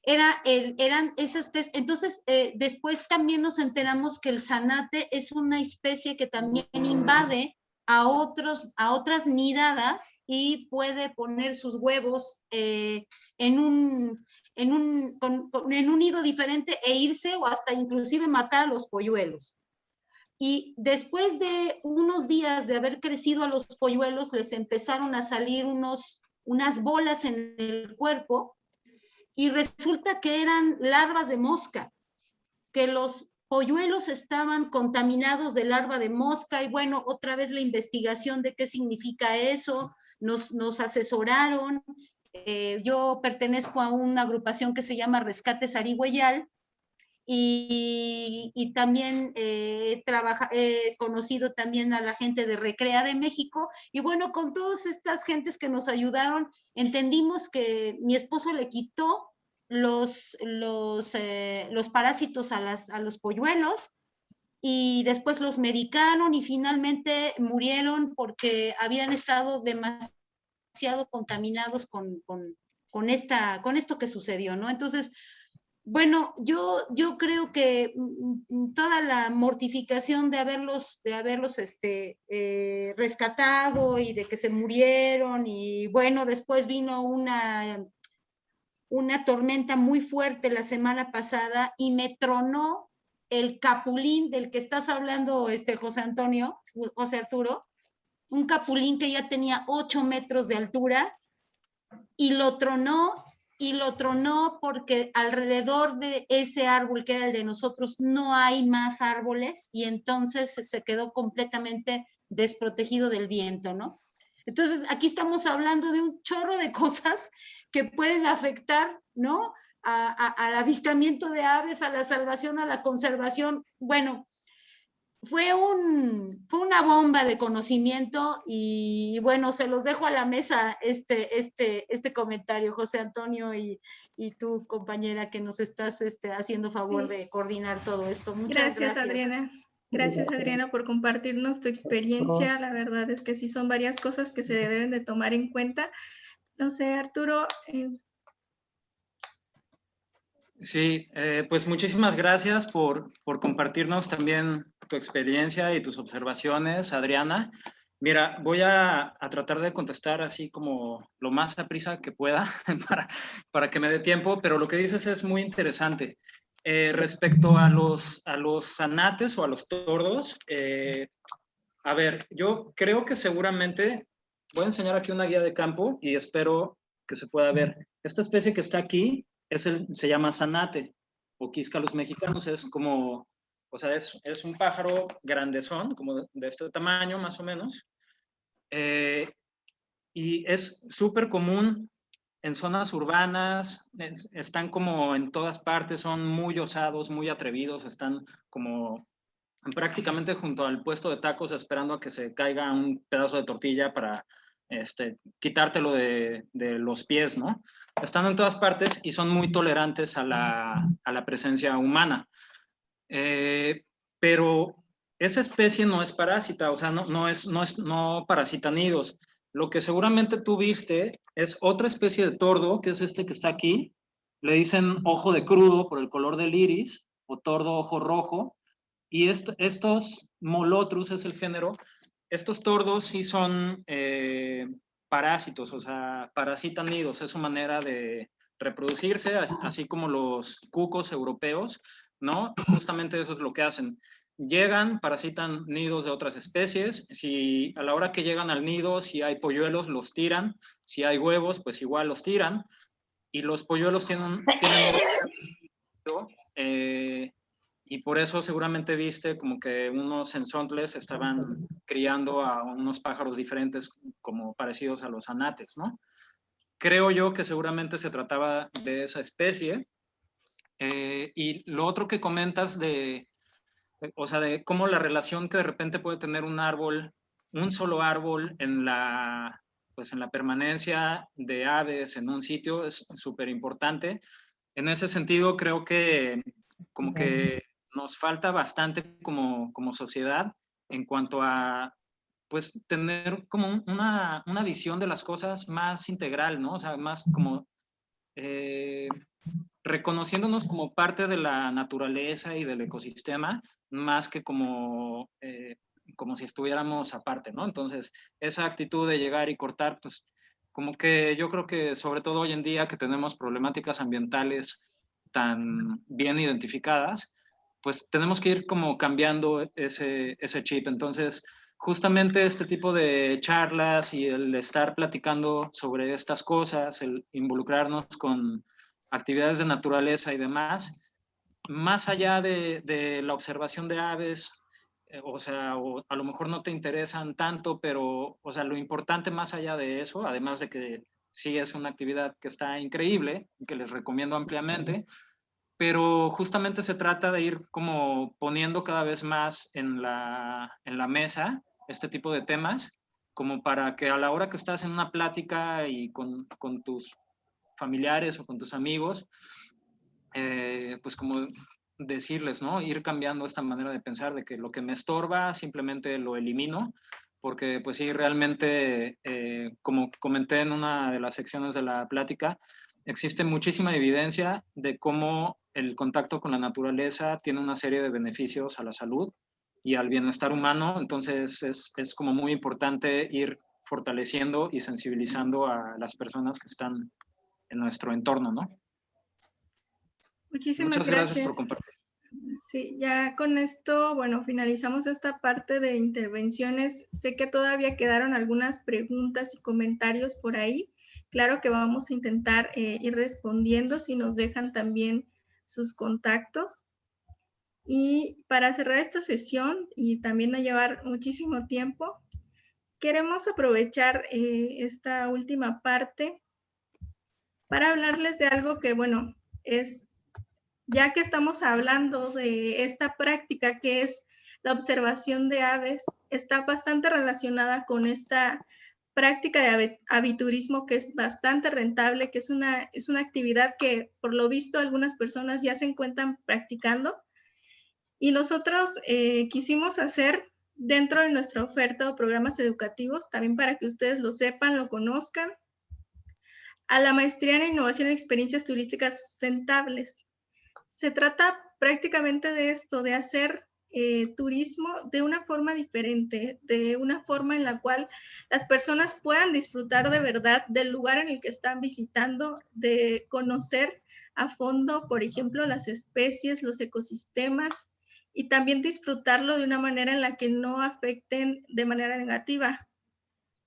Eran esas 3. Entonces, después también nos enteramos que el zanate es una especie que también invade a otras nidadas y puede poner sus huevos en un nido diferente e irse, o hasta inclusive matar a los polluelos. Y después de unos días de haber crecido a los polluelos, les empezaron a salir unas bolas en el cuerpo, y resulta que eran larvas de mosca, que los polluelos estaban contaminados de larva de mosca. Y bueno, otra vez la investigación de qué significa eso, nos asesoraron. Yo pertenezco a una agrupación que se llama Rescate Zarigüeyal, y también he conocido también a la gente de Recrea de México, y bueno, con todas estas gentes que nos ayudaron, entendimos que mi esposo le quitó los parásitos a los polluelos, y después los medicaron y finalmente murieron porque habían estado demasiado contaminados con esto que sucedió, ¿no? Entonces, bueno, yo creo que toda la mortificación de haberlos rescatado y de que se murieron, y bueno, después vino una tormenta muy fuerte la semana pasada y me tronó el capulín del que estás hablando, José Arturo, un capulín que ya tenía 8 metros de altura, y lo tronó porque alrededor de ese árbol, que era el de nosotros, no hay más árboles, y entonces se quedó completamente desprotegido del viento, ¿no? Entonces, aquí estamos hablando de un chorro de cosas que pueden afectar, ¿no? Al avistamiento de aves, a la salvación, a la conservación. Bueno, fue una bomba de conocimiento, y bueno, se los dejo a la mesa este comentario, José Antonio, y tu compañera, que nos estás haciendo favor de coordinar todo esto. Muchas gracias. Adriana. Gracias, Adriana, por compartirnos tu experiencia. La verdad es que sí son varias cosas que se deben de tomar en cuenta. No sé, Arturo. Sí, pues muchísimas gracias por compartirnos también tu experiencia y tus observaciones, Adriana. Mira, voy a tratar de contestar así como lo más aprisa que pueda para que me dé tiempo, pero lo que dices es muy interesante. Respecto a los zanates o a los tordos, a ver, yo creo que seguramente voy a enseñar aquí una guía de campo y espero que se pueda ver. Esta especie que está aquí se llama zanate, o quíscalos mexicanos. Es como, o sea, es un pájaro grandezón, como de este tamaño más o menos, y es súper común en zonas urbanas. Están como en todas partes, son muy osados, muy atrevidos, están como prácticamente junto al puesto de tacos esperando a que se caiga un pedazo de tortilla para quitártelo de los pies, ¿no? Están en todas partes y son muy tolerantes a la presencia humana. Pero esa especie no es parásita, o sea, no parasita nidos. Lo que seguramente tú viste es otra especie de tordo, que es este que está aquí. Le dicen ojo de crudo por el color del iris, o tordo ojo rojo. Y estos Molotrus es el género. Estos tordos sí son parásitos, o sea, parasitan nidos, es su manera de reproducirse, así como los cucos europeos, ¿no? Justamente eso es lo que hacen. Llegan, parasitan nidos de otras especies, si a la hora que llegan al nido, si hay polluelos, los tiran, si hay huevos, pues igual los tiran, y los polluelos tienen y por eso seguramente viste como que unos enzontles estaban criando a unos pájaros diferentes como parecidos a los anates, ¿no? Creo yo que seguramente se trataba de esa especie. Y lo otro que comentas o sea, de cómo la relación que de repente puede tener un árbol, un solo árbol pues en la permanencia de aves en un sitio es súper importante. En ese sentido, creo que como que nos falta bastante como sociedad en cuanto a pues tener como una visión de las cosas más integral, ¿no? O sea, más como reconociéndonos como parte de la naturaleza y del ecosistema, más que como si estuviéramos aparte, ¿no? Entonces, esa actitud de llegar y cortar, pues como que yo creo que sobre todo hoy en día que tenemos problemáticas ambientales tan bien identificadas, pues tenemos que ir como cambiando ese chip. Entonces, justamente este tipo de charlas y el estar platicando sobre estas cosas, el involucrarnos con actividades de naturaleza y demás, más allá de la observación de aves, o sea, o a lo mejor no te interesan tanto, pero, o sea, lo importante más allá de eso, además de que sí es una actividad que está increíble, que les recomiendo ampliamente, pero justamente se trata de ir como poniendo cada vez más en la mesa este tipo de temas, como para que a la hora que estás en una plática y con tus familiares o con tus amigos, pues como decirles, ¿no? Ir cambiando esta manera de pensar de que lo que me estorba simplemente lo elimino, porque pues sí, realmente, como comenté en una de las secciones de la plática, existe muchísima evidencia de cómo el contacto con la naturaleza tiene una serie de beneficios a la salud y al bienestar humano, entonces es como muy importante ir fortaleciendo y sensibilizando a las personas que están en nuestro entorno, ¿no? Muchísimas Muchas gracias por gracias. compartir. Sí, ya con esto, bueno, finalizamos esta parte de intervenciones. Sé que todavía quedaron algunas preguntas y comentarios por ahí. Claro que vamos a intentar ir respondiendo si nos dejan también sus contactos. Y para cerrar esta sesión y también no llevar muchísimo tiempo, queremos aprovechar esta última parte para hablarles de algo que, bueno, ya que estamos hablando de esta práctica que es la observación de aves, está bastante relacionada con esta práctica de aviturismo que es bastante rentable, que es una actividad que por lo visto algunas personas ya se encuentran practicando. Y nosotros quisimos hacer dentro de nuestra oferta o programas educativos, también para que ustedes lo sepan, lo conozcan, a la maestría en innovación y experiencias turísticas sustentables. Se trata prácticamente de esto, de hacer turismo de una forma diferente, de una forma en la cual las personas puedan disfrutar de verdad del lugar en el que están visitando, de conocer a fondo, por ejemplo, las especies, los ecosistemas, y también disfrutarlo de una manera en la que no afecten de manera negativa.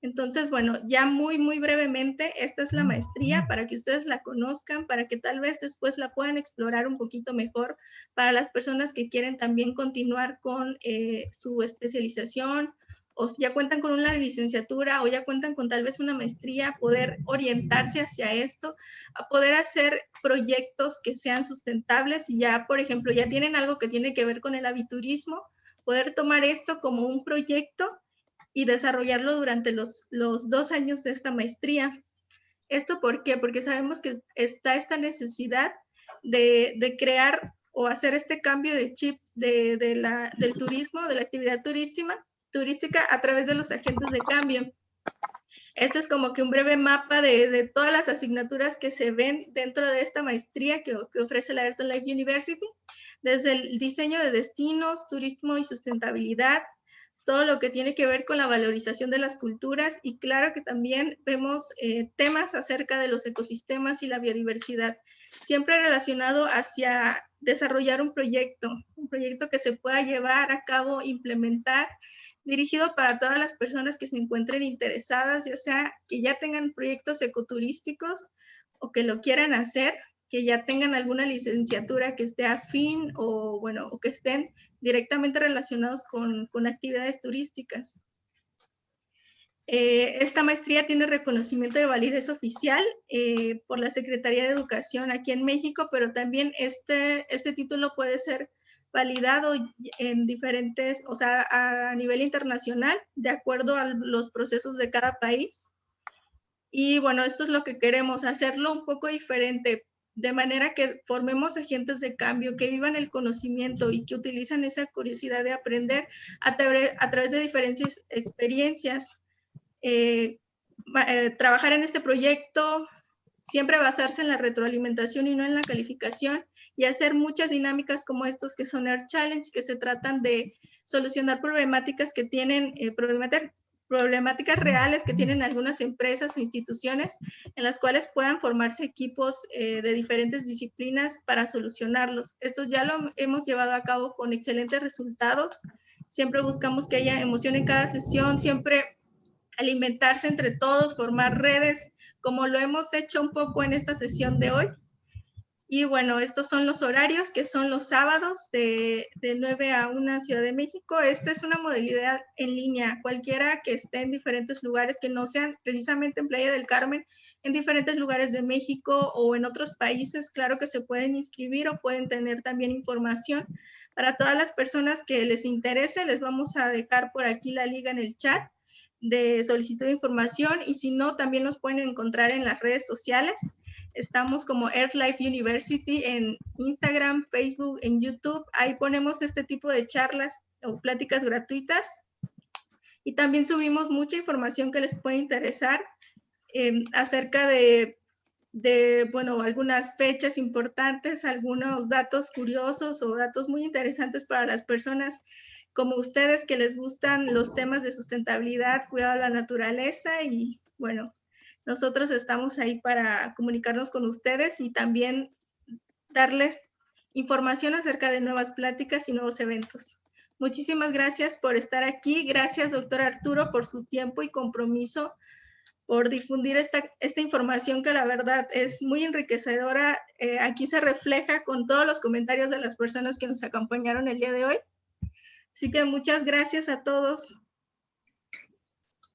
Entonces, bueno, ya muy brevemente, esta es la maestría para que ustedes la conozcan, para que tal vez después la puedan explorar un poquito mejor para las personas que quieren también continuar con su especialización, o si ya cuentan con una licenciatura o ya cuentan con tal vez una maestría, poder orientarse hacia esto, a poder hacer proyectos que sean sustentables y ya, por ejemplo, ya tienen algo que tiene que ver con el aviturismo, poder tomar esto como un proyecto y desarrollarlo durante los 2 años de esta maestría. ¿Esto por qué? Porque sabemos que está esta necesidad de crear o hacer este cambio de chip del turismo, de la actividad turística a través de los agentes de cambio. Este es como que un breve mapa de todas las asignaturas que se ven dentro de esta maestría que ofrece la Ayrton Life University, desde el diseño de destinos, turismo y sustentabilidad, todo lo que tiene que ver con la valorización de las culturas, y claro que también vemos temas acerca de los ecosistemas y la biodiversidad, siempre relacionado hacia desarrollar un proyecto que se pueda llevar a cabo, implementar, dirigido para todas las personas que se encuentren interesadas, ya sea que ya tengan proyectos ecoturísticos o que lo quieran hacer, que ya tengan alguna licenciatura que esté afín o, bueno, o que estén directamente relacionados con actividades turísticas. Esta maestría tiene reconocimiento de validez oficial por la Secretaría de Educación aquí en México, pero también este título puede ser validado en diferentes, o sea, a nivel internacional, de acuerdo a los procesos de cada país. Y bueno, esto es lo que queremos, hacerlo un poco diferente, de manera que formemos agentes de cambio, que vivan el conocimiento y que utilizan esa curiosidad de aprender a través de diferentes experiencias. Trabajar en este proyecto, siempre basarse en la retroalimentación y no en la calificación, y hacer muchas dinámicas como estos que son Earth Challenge, que se tratan de solucionar problemáticas que tienen, problemáticas reales que tienen algunas empresas o instituciones, en las cuales puedan formarse equipos de diferentes disciplinas para solucionarlos. Estos ya lo hemos llevado a cabo con excelentes resultados. Siempre buscamos que haya emoción en cada sesión, siempre alimentarse entre todos, formar redes, como lo hemos hecho un poco en esta sesión de hoy. Y bueno, estos son los horarios, que son los sábados de 9 a 1 Ciudad de México. Esta es una modalidad en línea. Cualquiera que esté en diferentes lugares, que no sean precisamente en Playa del Carmen, en diferentes lugares de México o en otros países, claro que se pueden inscribir o pueden tener también información. Para todas las personas que les interese, les vamos a dejar por aquí la liga en el chat de solicitud de información, y si no, también nos pueden encontrar en las redes sociales. Estamos como Earth Life University en Instagram, Facebook, en YouTube. Ahí ponemos este tipo de charlas o pláticas gratuitas, y también subimos mucha información que les puede interesar acerca de, bueno, algunas fechas importantes, algunos datos curiosos o datos muy interesantes para las personas como ustedes que les gustan los temas de sustentabilidad, cuidado de la naturaleza. Y bueno, nosotros estamos ahí para comunicarnos con ustedes y también darles información acerca de nuevas pláticas y nuevos eventos. Muchísimas gracias por estar aquí. Gracias, doctor Arturo, por su tiempo y compromiso, por difundir esta información que la verdad es muy enriquecedora. Aquí se refleja con todos los comentarios de las personas que nos acompañaron el día de hoy. Así que muchas gracias a todos.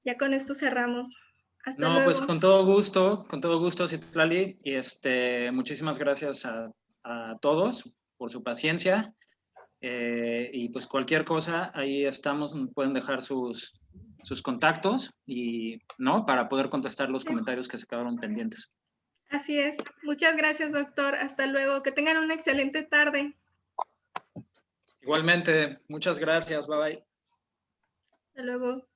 Ya con esto cerramos. Hasta luego. Pues con todo gusto, Citlali, y muchísimas gracias a todos por su paciencia, y pues cualquier cosa, ahí estamos, pueden dejar sus contactos y para poder contestar los comentarios que se quedaron pendientes. Así es. Muchas gracias, doctor. Hasta luego. Que tengan una excelente tarde. Igualmente, muchas gracias. Bye bye. Hasta luego.